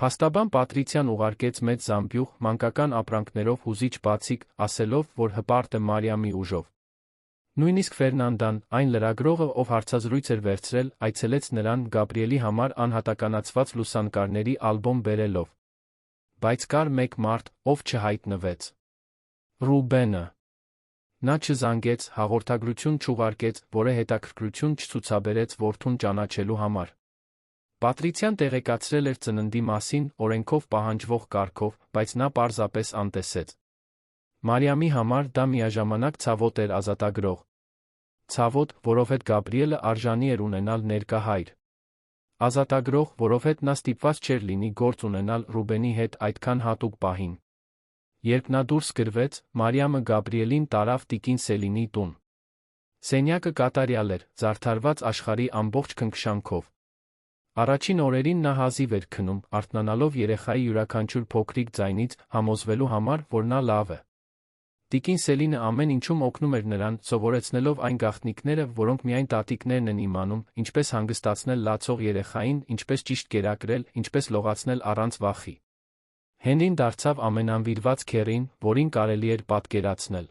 Փաստաբան Պատրիցիան ուղարկեց մեծ զամբյուղ, մանկական ապրանքներով հուզիչ բացիկ, ասելով, որ հպարտ է Մարիամի ուժով։ Նույնիսկ Ֆերնանդան, այն լրագրողը, ով հարցազրույց էր վերցրել, այցելեց նրան Գաբրիելի համար անհատականացված լուսանկարների ալբոմ բերելով։ Բայց կար մեկ մարդ, ով չհայտնվեց։ Ռուբենը։ Նա չզանգեց, հաղորդագրություն չուղարկեց, որը հետաքրքրություն չցուցաբերեց որդուն ճանաչելու համար։ Պատրիցիան տեղեկացրել էր ծննդի մասին, օրենքով պահանջվող կարգով, բայց նա պարզապես անտեսեց։ Մարիամի համար դա միաժամանակ ցավոտ էր ազատագրող։ Ցավոտ, որովհետև Գաբրիելը արժանի էր ունենալ ներկա հայր։ Ազատագրող, որովհետև նա ստիպված չէր լինի գործ ունենալ Ռուբենի հետ այդքան հատուկ պահին։ Երբ նա դուրս գրվեց, Մարիամը Գաբրիելին տարավ տիկին Սելինի տուն։ Սենյակը կատարյալ էր, զարդարված աշխարհի ամբողջ քնքշանքով։ Առաջին օրերին նա հազիվ էր քնում, արթնանալով երեխայի յուրաքանչյուր փոքրիկ ձայնից, համոզվելու համար, որ նա լավ է։ Տիկին Սելինը ամեն ինչում օգնում էր նրան, սովորեցնելով այն գաղտնիքները, որոնք միայն տատիկներն են իմանում, ինչպես հանգստացնել լացող երեխային, ինչպես ճիշտ կերակրել, ինչպես լողացնել առանց վախի։ Հենրին դարձավ ամենանվիրված քեռին, որին կարելի էր պատկերացնել։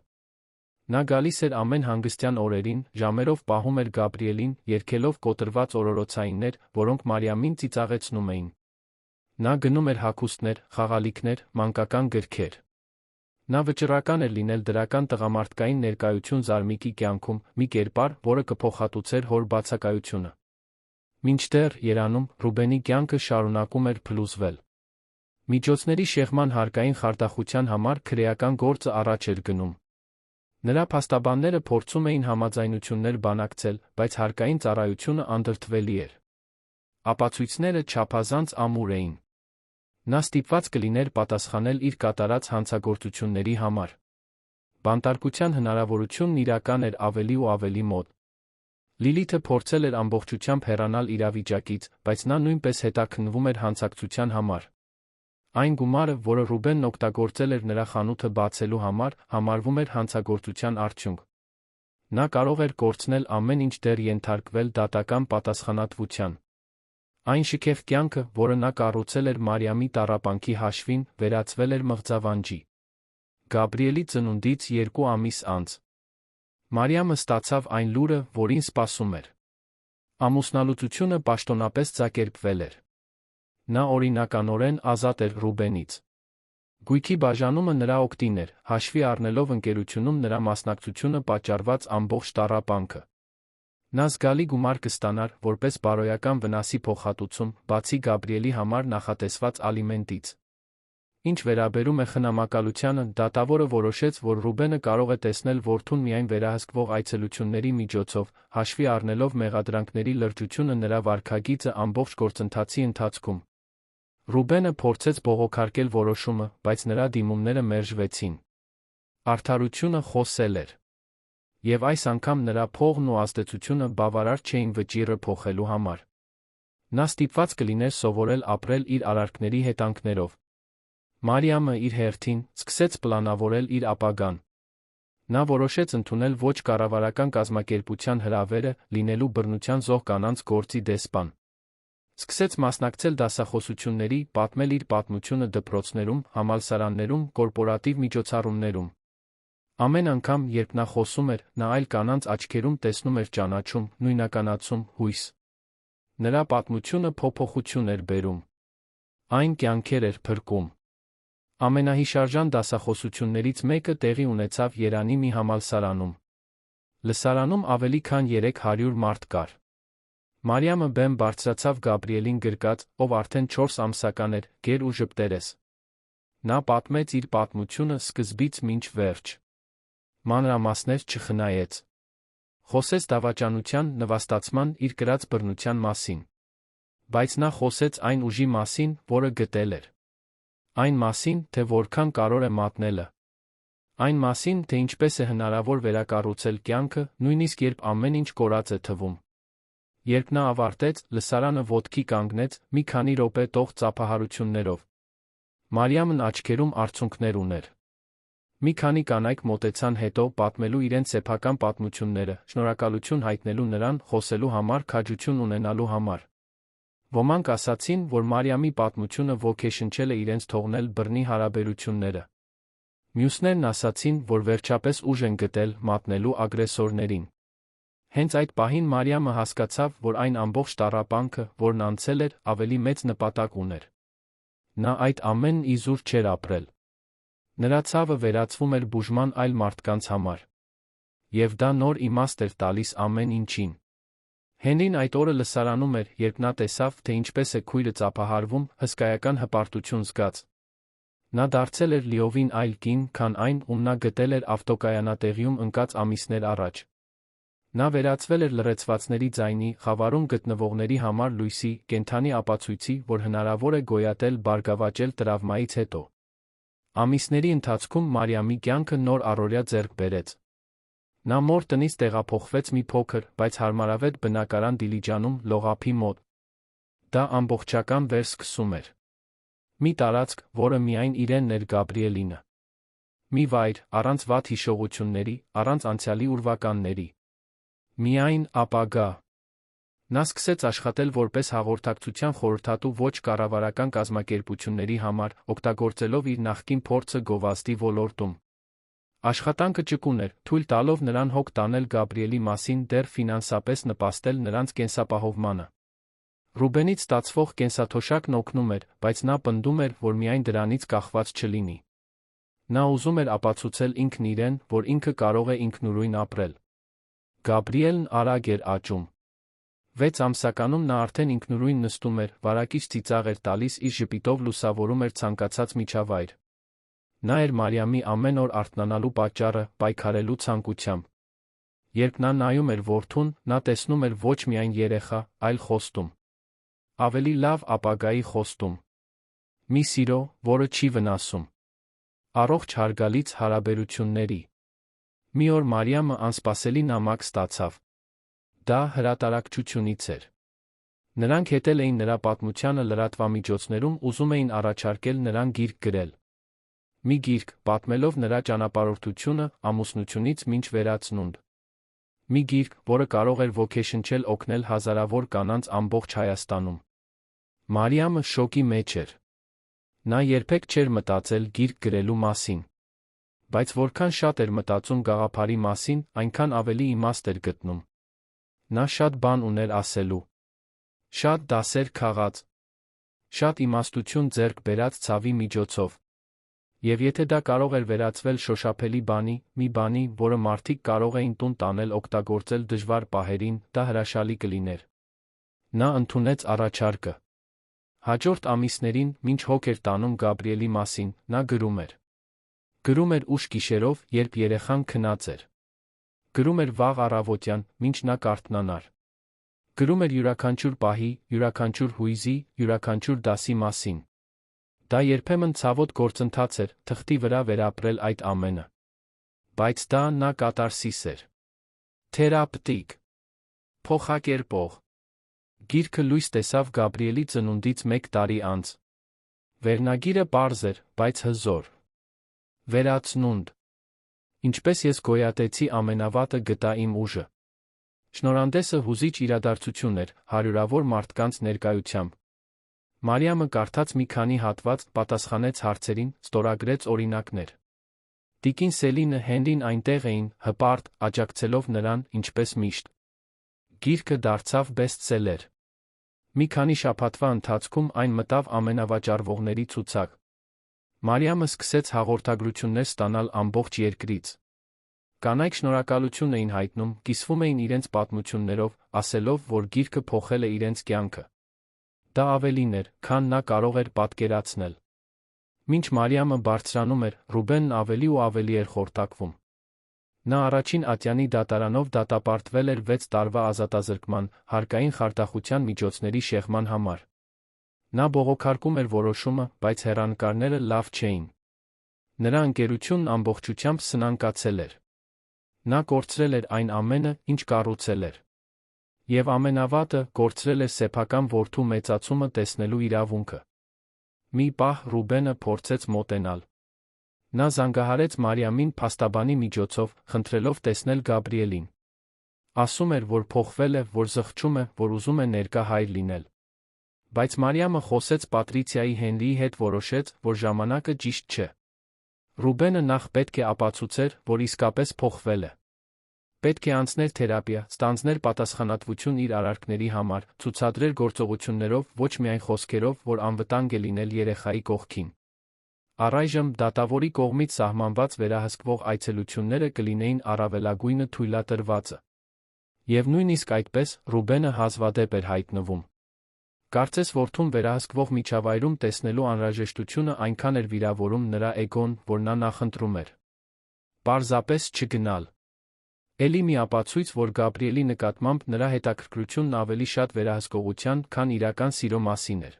Նա գալիս էր ամեն հանգստյան օրերին, ժամերով պահում էր Գաբրիելին, երգելով կոտրված օրորոցայիններ, որոնք Մարիամին ծիծաղեցնում էին։ Նա գնում էր հագուստներ, խաղալիքներ, մանկական գրքեր։ Նա վճռական էր լինել դրական տղամարդկային ներկայություն Զարմիկի կյանքում, մի կերպար, որը կփոխհատուցեր հոր բացակայությունը։ Մինչդեռ, Երանում, Ռուբենի կյանքը շարունակում էր փլուզվել։ Միջոցների շեղման հարկային խարդախության համար քրեական գործը առաջ էր գնում։ Նրա փաստաբանները փորձում էին համաձայնություններ բանակցել, բայց հարկային ծառայությունը անդրդվելի էր։ Ապացույցները չափազանց ամուր էին։ Նա ստիպված կլիներ պատասխանել իր կատարած հանցագործությունների համար։ Բանտարկության հնարավորությունն իրական էր ավելի ու ավելի մոտ։ Լիլիթը փորձել էր ամբողջությամբ հեռանալ իրավիճակից, բայց նա նույնպես հետաքննվում էր հանցակցության համար։ Այն գումարը, որը Ռուբենն օգտագործել էր նրա խանութը բացելու համար, համարվում էր հանցագործության արդյունք։ Նա կարող էր կորցնել ամեն ինչ դեռ ենթարկվել դատական պատասխանատվության։ Այն շքեղ կյանքը, որը նա կառուցել էր Մարիամի տառապանքի հաշվին, վերածվել էր մղձավանջի։ Գաբրիելի ծնունդից 2 ամիս անց Մարիամը ստացավ այն լուրը, որին սպասում էր։ Ամուսնալուծությունը պաշտոնապես ձակերպվել էր։ Նա օրինականորեն ազատ էր Ռուբենից։ Գույքի բաժանումը նրա օգտին էր, հաշվի առնելով ընկերությունում նրա մասնակցությունը պատճառված ամբողջ տառապանքը։ Նա զգալի գումար կստանար, որպես բարոյական վնասի փոխհատուցում, բացի Գաբրիելի համար նախատեսված ալիմենտից։ Ինչ վերաբերում է խնամակալությանը, դատավորը որոշեց, որ Ռուբենը կարող է տեսնել որդուն միայն վերահսկվող այցելությունների միջոցով, հաշվի առնելով մեղադրանքների լրջությունը նրա վարքագիծը ամբողջ գործընթացի ընթացքում։ Ռուբենը փորձեց բողոքարկել որոշումը, բայց նրա դիմումները մերժվեցին։ Արդարությունը խոսել էր։ Եվ այս անգամ նրա փողն ու ազդեցությունը բավարար չէին վճիռը փոխելու համար։ Նա ստիպված կլիներ սովորել ապրել իր արարքների հետանքներով։ Մարիամը իր հերթին սկսեց պլանավորել իր ապագան։ Նա որոշեց ընդունել ոչ կառավարական կազմակերպության հրավերը, լինելու բռնության զոհ կանանց գործի դեսպան։ Սկսեց մասնակցել դասախոսությունների, պատմել իր պատմությունը դպրոցներում, համալսարաններում, կորպորատիվ միջոցառումներում։ Ամեն անգամ, երբ նա խոսում էր, նա այլ կանանց աչքերում տեսնում էր ճանաչում, նույնականացում, հույս։ Նրա պատմությունը փոփոխություն էր բերում։ Այն կյանքեր էր փրկում։ Ամենահիշարժան դասախոսություններից մեկը տեղի ունեցավ Երանի մի համալսարանում։ Լսարանում ավելի քան 300 մարդ կար։ Մարիամը բեմ բարձրացավ Գաբրիելին գրկած, ով արդեն 4 ամսական էր, գեր ու ժպտերես։ Նա պատմեց իր պատմությունը սկզբից մինչ վերջ։ Մանրամասներ չխնայեց։ Խոսեց դավաճանության, նվաստացման, իր կրած բռնության մասին։ Բայց նա խոսեց այն ուժի մասին, որը գտել էր։ Այն մասին, թե որքան կարոր է մատնելը։ Այն մասին, թե ինչպես է հնարավոր վերակառուցել կյանքը, նույնիսկ երբ ամեն ինչ կորած է թվում։ Երբ նա ավարտեց, լսարանը ոտքի կանգնեց, մի քանի րոպե տող ծափահարություններով։ Մարիամն աչքերում արցունքներ ուներ։ Մի քանի կանայք մոտեցան հետո պատմելու իրենց սեփական պատմությունները, շնորհակալություն հայտնելու նրան, խոսելու համար, քաջություն ունենալու համար։ Ոմանք ասացին, որ Մարիամի պատմությունը ոգեշնչել է իրենց թողնել բռնի հարաբերությունները։ Մյուսներն ասացին, որ վերջապես ուժ են գտել մատնելու ագրեսորներին։ Հենց այդ պահին Մարիամը հասկացավ, որ այն ամբողջ տառապանքը, որն անցել էր, ավելի մեծ նպատակ ուներ։ Նա այդ ամենն իզուր չէր ապրել։ Նրա ցավը վերածվում էր բուժման այլ մարդկանց համար։ Եվ դա նոր իմաստ էր տալիս ամեն ինչին։ Հենրին այդ օրը լսարանում էր, երբ նա տեսավ, թե ինչպես է քույրը ծափահարվում, հսկայական հպարտություն զգաց։ Նա դարձել էր լիովին այլ կին, քան այն, ում նա գտել էր ավտոկայանատեղիում ընկած ամիսներ առաջ։ Նա վերածվել էր լռեցվածների ձայնի, խավարում գտնվողների համար լույսի, կենդանի ապացույցի, որ հնարավոր է գոյատել բարգավաճել տրավմայից հետո։ Ամիսների ընթացքում Մարիամի կյանքը նոր առօրյա ձեռք բերեց։ Նա մոր տնից տեղափոխվեց մի փոքր, բայց հարմարավետ բնակարան Դիլիջանում, լողափի մոտ։ Դա ամբողջական վերսկսում էր։ Մի տարածք, որը միայն իրենն էր Գաբրիելինը։ Մի վայր, առանց վատ հիշողությունների, առանց անցյալի ուրվականների։ Միայն ապագա։ Նա սկսեց աշխատել որպես հաղորդակցության խորհրդատու ոչ կառավարական կազմակերպությունների համար, օգտագործելով իր նախկին փորձը գովազդի ոլորտում։ Աշխատանքը ճկուն էր, թույլ տալով նրան հոգ տանել Գաբրիելի մասին դեռ ֆինանսապես նպաստել նրանց կենսապահովմանը։ Ռուբենից ստացվող կենսաթոշակն օգնում էր, բայց նա պնդում էր, որ միայն դրանից կախված չլինի։ Նա ուզում էր ապացուցել ինքն իրեն, որ ինքը կարող է ինքնուրույն ապրել։ Գաբրիելն արագ էր աճում։ 6 ամսականում նա արդեն ինքնուրույն նստում էր, վարակիչ ծիծաղ էր տալիս, իր ժպիտով լուսավորում էր ցանկացած միջավայր։ Նա էր Մարիամի ամեն օր արթնանալու պատճառը, պայքարելու ցանկությամբ։ Երբ նա նայում էր որդուն, նա տեսնում էր ոչ միայն երեխա, այլ խոստում։ Ավելի լավ ապագայի խոստում։ Մի սիրո, որը չի վնասում։ Առողջ հարգալից հարաբերությունների։ Մի օր Մարիամը անսպասելի նամակ ստացավ։ Դա հրատարակչությունից էր։ Նրանք հետել էին նրա պատմությանը լրատվամիջոցներում, ուզում էին առաջարկել նրան գիրք գրել։ Մի գիրք, պատմելով նրա ճանապարհորդությունը ամուսնությունից մինչ վերածնունդ։ Մի գիրք, որը կարող էր ոգեշնչել, օգնել հազարավոր կանանց ամբողջ Հայաստանում։ Մարիամը շոկի մեջ էր։ Նա երբեք չէր մտածել գիրք գրելու մասին։ Բայց որքան շատ էր մտածում գաղափարի մասին, այնքան ավելի իմաստ էր գտնում։ Նա շատ բան ուներ ասելու։ Շատ դասեր քաղած։ Շատ իմաստություն ձեռք բերած ցավի միջոցով։ Եվ եթե դա կարող էր վերածվել շոշափելի բանի, մի բանի, որը մարդիկ կարող էին տուն տանել, օգտագործել դժվար պահերին, դա հրաշալի կլիներ։ Նա ընդունեց առաջարկը։ Հաջորդ ամիսներին, մինչ հոգ էր տանում Գաբրիելի մասին, նա գրում էր։ Գրում էր ուշ գիշերով, երբ երեխան քնած էր։ Գրում էր վաղ առավոտյան, մինչ նա կարթնանար։ Գրում էր յուրաքանչյուր պահի, յուրաքանչյուր հույզի, յուրաքանչյուր դասի մասին։ Դա երբեմն ցավոտ գործընթաց էր, թղթի վրա վերապրել այդ ամենը։ Բայց դա նա կատարսիս էր։ Թերապտիկ։ Փոխակերպող։ Գիրքը լույս տեսավ Գաբրիելի ծնունդից 1 տարի անց։ Վերնագիրը պարզ էր, բայց հզոր։ Վերածնունդ։ Ինչպես ես գոյատեցի ամենավատը, գտա իմ ուժը։ Շնորհանդեսը հուզիչ իրադարձություն էր, հարյուրավոր մարդկանց ներկայությամբ։ Մարիամը կարդաց մի քանի հատված, պատասխանեց հարցերին, ստորագրեց օրինակներ։ Տիկին Սելինը, Հենրին այնտեղ էին, հպարտ, աջակցելով նրան, ինչպես միշտ։ Գիրքը դարձավ բեսթսելեր։ Մի քանի շաբաթվա ընթացքում այն մտավ ամենավաճառվողների ցուցակ։ Մարիամը սկսեց հաղորդագրություններ ստանալ ամբողջ երկրից։ Կանայք շնորհակալություն էին հայտնում, կիսվում էին իրենց պատմություններով, ասելով, որ գիրքը փոխել է իրենց կյանքը։ Դա ավելին էր, քան նա կարող էր պատկերացնել։ Մինչ Մարիամը բարձրանում էր, Ռուբենն ավելի ու ավելի էր խորտակվում։ Նա առաջին ատյանի դատարանով դատապարտվել էր 6 տարվա ազատազրկման, հարկային խարդախության միջոցների շեղման համար։ Նա բողոքարկում էր որոշումը, բայց հեռանկարները լավ չէին։ Նրա ընկերությունն ամբողջությամբ սնանկացել էր։ Նա կորցրել էր այն ամենը, ինչ կառուցել էր։ Եվ ամենավատը, կորցրել էր սեփական որդու մեծացումը տեսնելու իրավունքը։ Մի պահ Ռուբենը փորձեց մոտենալ։ Նա զանգահարեց Մարիամին փաստաբանի միջոցով, խնդրելով տեսնել Գաբրիելին։ Ասում էր, որ փոխվել է, որ զղջում է, որ ուզում է ներկա հայր լինել։ Բայց Մարիամը խոսեց Պատրիցիայի Հենրիի հետ, որոշեց, որ ժամանակը ճիշտ չէ։ Ռուբենը նախ պետք է ապացուցեր, որ իսկապես փոխվել է։ Պետք է անցներ թերապիա, ստանձներ պատասխանատվություն իր արարքների համար, ցուցադրեր գործողություններով, ոչ միայն խոսքերով, որ անվտանգ է լինել երեխայի կողքին։ Առայժմ դատավորի կողմից սահմանված վերահսկվող այցելությունները կլինեին առավելագույնը թույլատրվածը։ Եվ նույնիսկ այդպես, Ռուբենը հազվադեպ էր հայտնվում։ Կարծես որդուն վերահսկվող միջավայրում տեսնելու անհրաժեշտությունը այնքան էր վիրավորում նրա էգոն, որ նա նախընտրում էր պարզապես չգնալ։ Էլի մի ապացույց, որ Գաբրիելի նկատմամբ նրա հետաքրքրությունն ավելի շատ վերահսկողության, քան իրական սիրո մասին էր։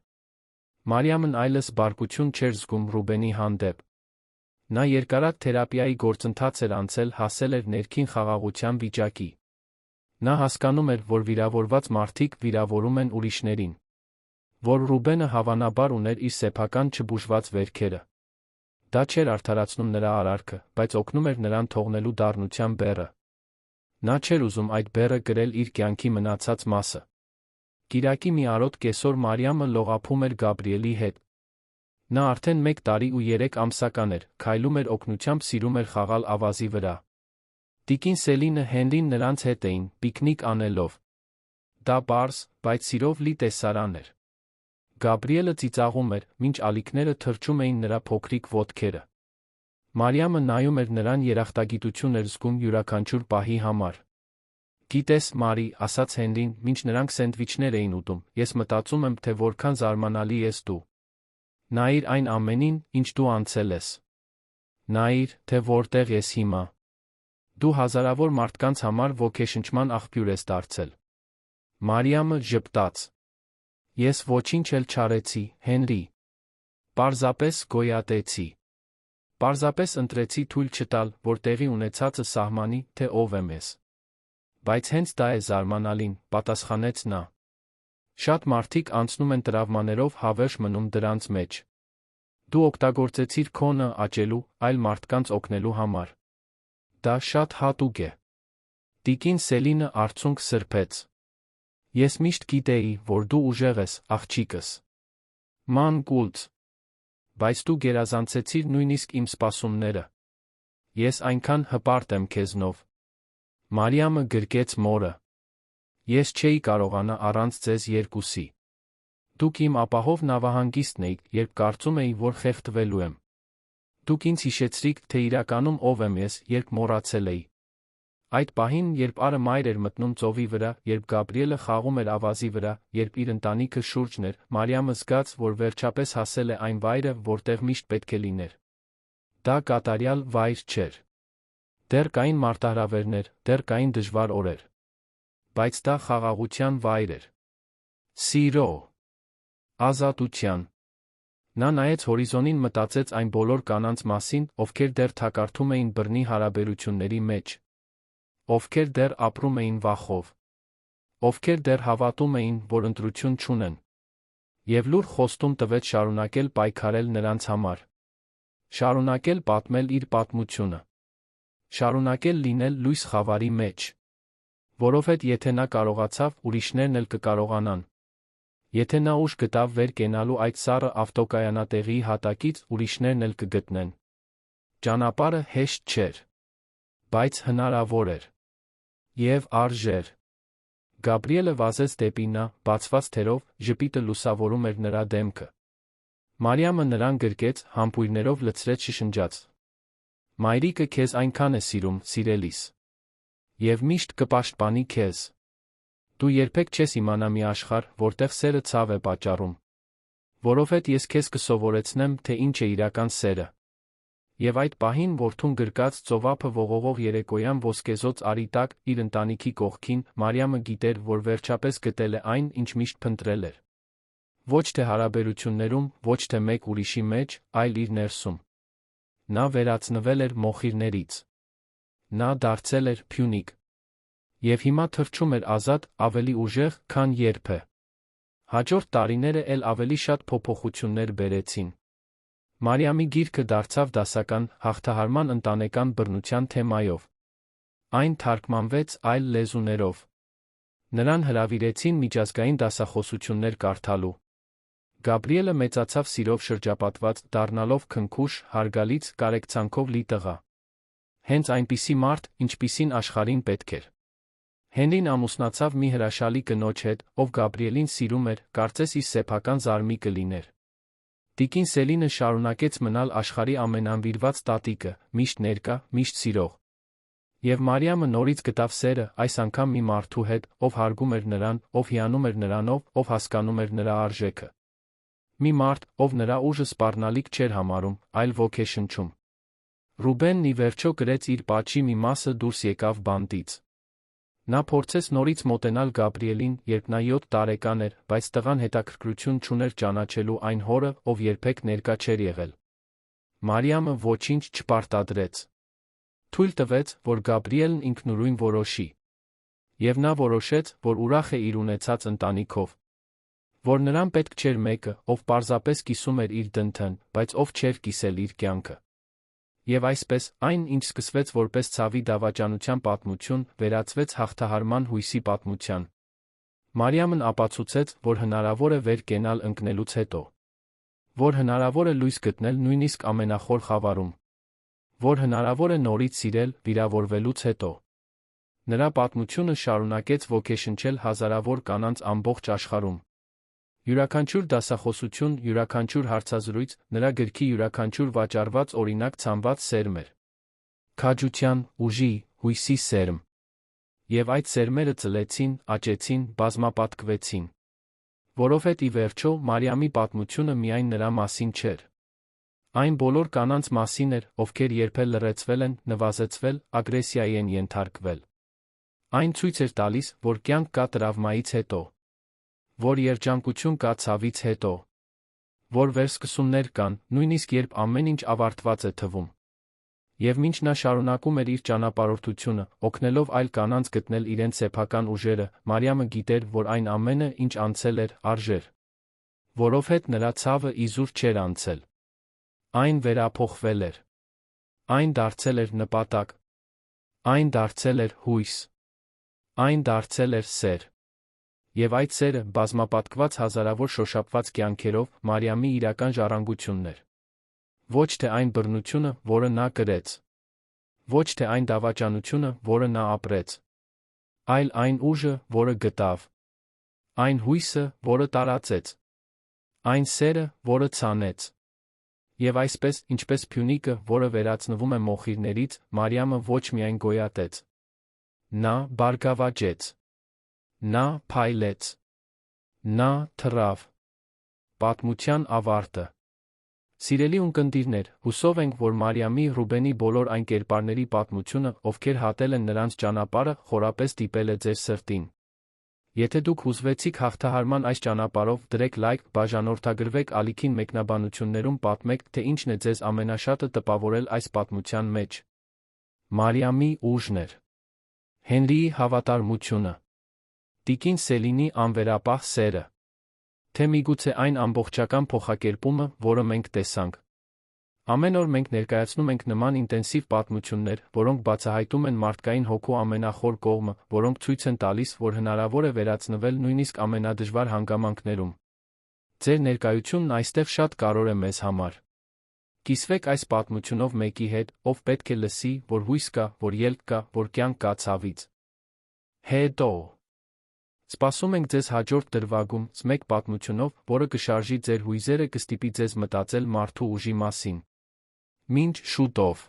Մարիամն այլս բարկություն չէր զգում Ռուբենի հանդեպ։ Նա երկարատ թերապիայի գործընթաց էր անցել, հասել էր ներքին խաղաղության վիճակի։ Նա հասկանում էր, որ վիրավորված մարդիկ վիրավորում են ուրիշներին։ Որ Ռուբենը հավանաբար ուներ իր սեփական չբուժված վերքերը։ Դա չէր արդարացնում նրա արարքը, բայց օգնում էր նրան թողնելու դառնության բեռը։ Նա չէր ուզում այդ բեռը կրել իր կյանքի մնացած մասը։ Կիրակի մի արոտ կեսօր Մարիամը լողափում էր Գաբրիելի հետ։ Նա արդեն 1 տարի ու 3 ամսական էր, քայլում էր օգնությամբ սիրում էր խաղալ ավազի վրա։ Տիկին Սելինը Հենրին նրանց հետ էին, պիկնիկ անելով։ Դա պարզ, բայց սիրով լի տեսարան էր։ Գաբրիելը ծիծաղում էր, մինչ ալիքները թրջում էին նրա փոքրիկ ոտքերը։ Մարիամը նայում էր նրան, երախտագիտություն էր զգում յուրաքանչյուր պահի համար։ Գիտես, Մարի, ասաց Հենրին, մինչ նրանք սենդվիչներ էին ուտում, ես մտածում եմ, թե որքան զարմանալի ես դու։ Նայիր այն ամենին, ինչ դու անցել ես։ Նայիր, թե որտեղ ես հիմա։ Դու հազարավոր մարդկանց համար ոգեշնչման աղբյուր ես դարձել։ Մարիամը ժպտաց։ Ես ոչինչ էլ չարեցի, Հենրի։ Պարզապես գոյատեցի։ Պարզապես ընտրեցի թույլ չտալ, որ տեղի ունեցածը սահմանի, թե ով եմ ես։ Բայց հենց դա է զարմանալին, պատասխանեց նա։ Շատ մարդիկ անցնում են տրավմաներով, հավերժ մնում դրանց մեջ։ Դու օգտագործեցիր քոնը աճելու, այլ մարդկանց օգնելու համար։ Դա շատ հատուկ է։ Տիկին Սելինը արցունք սրբեց։ Ես միշտ գիտեի, որ դու ուժեղ ես, աղջիկս։ Ման կուլց։ Բայց դու գերազանցեցիր նույնիսկ իմ սպասումները։ Ես այնքան հպարտ եմ քեզնով։ Մարիամը գրկեց մորը։ Ես չէի կարողանա առանց ձեզ երկուսի։ Դուք իմ ապահով նավահանգիստն էիք, երբ կարծում էի, որ խեղդվելու եմ։ Դուք ինձ հիշեցրիք, թե իրականում ով եմ ես, երբ մոռացել էի։ Այդ պահին, երբ Արը մայր էր մտնում ծովի վրա, երբ Գաբրիելը խաղում էր ավազի վրա, երբ իր ընտանիքը շուրջն էր, Մարիամը զգաց, որ վերջապես հասել է այն վայրը, որտեղ միշտ պետք է լիներ։ Դա կատարյալ վայր չէր։ Դեռ կային մարտահրավերներ, դեռ կային դժվար օրեր։ Բայց դա խաղաղության վայր էր։ Սիրո, ազատության։ Նա նայեց հորիզոնին, մտածեց այն բոլոր կանանց մասին, ովքեր դեռ թակարդում էին բռնի հարաբերությունների մեջ։ Ովքեր դեռ ապրում էին վախով։ Ովքեր դեռ հավատում էին, որ ընտրություն չունեն։ Եվ լուր խոստում տվեց շարունակել պայքարել նրանց համար։ Շարունակել պատմել իր պատմությունը։ Շարունակել լինել լույս խավարի մեջ։ Որովհետև եթե նա կարողացավ, ուրիշներն էլ կկարողանան։ Եթե նա ուժ գտավ վեր կենալու այդ սառը ավտոկայանատեղիի հատակից, ուրիշներն էլ կգտնեն։ Ճանապարհը հեշտ չէր։ Բայց հնարավոր էր։ Եվ արժեր։ Գաբրիելը վազեց դեպի նա, բացված թերով, ժպիտը լուսավորում էր նրա դեմքը։ Մարիամը նրան գրկեց, համբույրներով լցրեց, շշնջաց. Մայրիկը քեզ այնքան է սիրում, սիրելիս։ Եվ միշտ կպաշտպանի քեզ։ Դու երբեք չես իմանա մի աշխարհ, որտեղ սերը ցավ է պատճառում։ Որովհետև ես քեզ կսովորեցնեմ, թե ինչ է իրական սերը։ Եվ այդ պահին որդուն գրկած ծովափը ողողող երեկոյան ոսկեզոծ արի տակ, իր ընտանիքի կողքին, Մարիամը գիտեր, որ վերջապես գտել է այն, ինչ միշտ փնտրել էր։ Ոչ թե հարաբերություններում, ոչ թե մեկ ուրիշի մեջ, այլ իր ներսում։ Նա վերածնվել էր մոխիրներից։ Նա դարձել էր փյունիկ։ Եվ հիմա թռչում էր ազատ, ավելի ուժեղ, քան երբե։ Հաջորդ տարիները էլ ավելի շատ փոփոխություններ բերեցին։ Մարիամի գիրքը դարձավ դասական, հաղթահարման ընտանեկան բռնության թեմայով։ Այն թարգմանվեց այլ լեզուներով։ Նրան հրավիրեցին միջազգային դասախոսություններ կարդալու։ Գաբրիելը մեծացավ սիրով շրջապատված, դառնալով քնքուշ, հարգալից, կարեկցանքով լի տղա։ Հենց այնպիսի մարդ, ինչպիսին աշխարհին պետք էր։ Հենրին ամուսնացավ մի հրաշալի կնոջ հետ, ով Գաբրիելին սիրում էր, կարծես իր սեփական զարմիկը լիներ։ Տիկին Սելինը շարունակեց մնալ աշխարհի ամենանվիրված տատիկը, միշտ ներկա, միշտ սիրող։ Եվ Մարիամը նորից գտավ սերը, այս անգամ մի մարդու հետ, ով հարգում էր նրան, ով հիանում էր նրանով, ով հասկանում էր նրա արժեքը։ Մի մարդ, ով նրա ուժը սպառնալիք չէր համարում, այլ ոգեշնչում։ Ռուբենն ի վերջո գրեց իր պատժի մի մասը դուրս եկավ բանտից։ Նա փորձեց նորից մոտենալ Գաբրիելին, երբ նա 7 տարեկան էր, բայց տղան հետաքրքրություն չուներ ճանաչելու այն հորը, ով երբեք ներկա չէր եղել։ Մարիամը ոչինչ չպարտադրեց։ Թույլ տվեց, որ Գաբրիելն ինքնուրույն որոշի։ Եվ նա որոշեց, որ ուրախ է իր ունեցած ընտանիքով։ Որ նրան պետք չէր մեկը, ով պարզապես կիսում էր իր դնդեն, բայց ով չէր կիսել իր կյանքը։ Եվ այսպես, այն, ինչ սկսվեց որպես ցավի դավաճանության պատմություն, վերածվեց հաղթահարման հույսի պատմության։ Մարիամն ապացուցեց, որ հնարավոր է վեր կենալ ընկնելուց հետո։ որ հնարավոր է լույս գտնել նույնիսկ ամենախոր խավարում, որ հնարավոր է նորից սիրել վիրավորվելուց հետո։ Նրա պատմությունը շարունակեց ոգեշնչել հազարավոր կանանց ամբողջ աշխարհում։ Յուրաքանչյուր դասախոսություն, յուրաքանչյուր հարցազրույց, նրա գրքի յուրաքանչյուր վաճառված օրինակ ցանված սերմ էր։ Քաջության, ուժի, հույսի սերմ։ Եվ այդ սերմերը ծլեցին, աճեցին, բազմապատկվեցին։ Որովհետև ի վերջո Մարիամի պատմությունը միայն նրա մասին չէր։ Այն բոլոր կանանց մասին էր, ովքեր երբել լռեցվել են, նվազեցվել, ագրեսիայի են ենթարկվել։ Այն ցույց էր տալիս, որ կյանք կա տրավմայից հետո, որ երջանկություն կա ցավից հետո, որ վերսկսումներ կան, նույնիսկ երբ ամեն ինչ ավարտված է թվում։ Եվ մինչ նա շարունակում էր իր ճանապարհորդությունը, օգնելով այլ կանանց գտնել իրենց սեփական ուժերը, Մարիամը գիտեր, որ այն ամենը, ինչ անցել էր, արժեր։ Որովհետև նրա ցավը իզուր չէր անցել։ Այն վերափոխվել էր։ Այն դարձել էր նպատակ։ Այն դարձել էր հույս։ Այն դարձել էր սեր։ Եվ այդ սերը, բազմապատկված հազարավոր շոշափված կյանքերով, Մարիամի իրական ժառանգությունն էր։ Ոչ թե այն բռնությունը, որը նա կրեց։ Ոչ թե այն դավաճանությունը, որը նա ապրեց։ Այլ այն ուժը, որը գտավ։ Այն հույսը, որը տարածեց։ Այն սերը, որը ցանեց։ Եվ այսպես, ինչպես փյունիկը, որը վերածնվում է մոխիրներից, Մարիամը ոչ միայն գոյատեց։ Նա բարգավաճեց։ Նա փայլեց։ Նա թռավ։ Պատմության ավարտը։ Սիրելի ունկնդիրներ, հուսով ենք, որ Մարիամի, Ռուբենի բոլոր այն կերպարների պատմությունը, ովքեր հատել են նրանց ճանապարհը, խորապես դիպել է ձեր սրտին։ Եթե դուք հուզվեցիք հաղթահարման այս ճանապարհով, դրեք լայք, բաժանորդագրվեք ալիքին մեկնաբանություններում պատմեք, թե ինչն է ձեզ ամենաշատը տպավորել այս պատմության մեջ։ Մարիամի ուժն էր։ Հենրիի հավատարմությունը։ Տիկին Սելինի անվերապահ սերը։ Թե միգուցե այն ամբողջական փոխակերպումը, որը մենք տեսանք։ Ամեն օր մենք ներկայացնում ենք նման ինտենսիվ պատմություններ, որոնք բացահայտում են մարդկային հոգու ամենախոր կողմը, որոնք ցույց են տալիս, որ հնարավոր է վերացնվել նույնիսկ ամենադժվար հանգամանքներում։ Ձեր ներկայությունն այստեղ շատ կարևոր է մեզ համար։ Կիսվեք այս պատմությունով մեկի հետ, ով պետք է լսի, որ հույս կա, որ ելք կա, որ կյանք կա ցավից հետո։ Սպասում ենք ձեզ հաջորդ դրվագում, մեկ պատմությունով, որը կշարժի ձեր հույզերը, կստիպի ձեզ մտածել մարդու ուժի մասին։ Մինչ շուտով։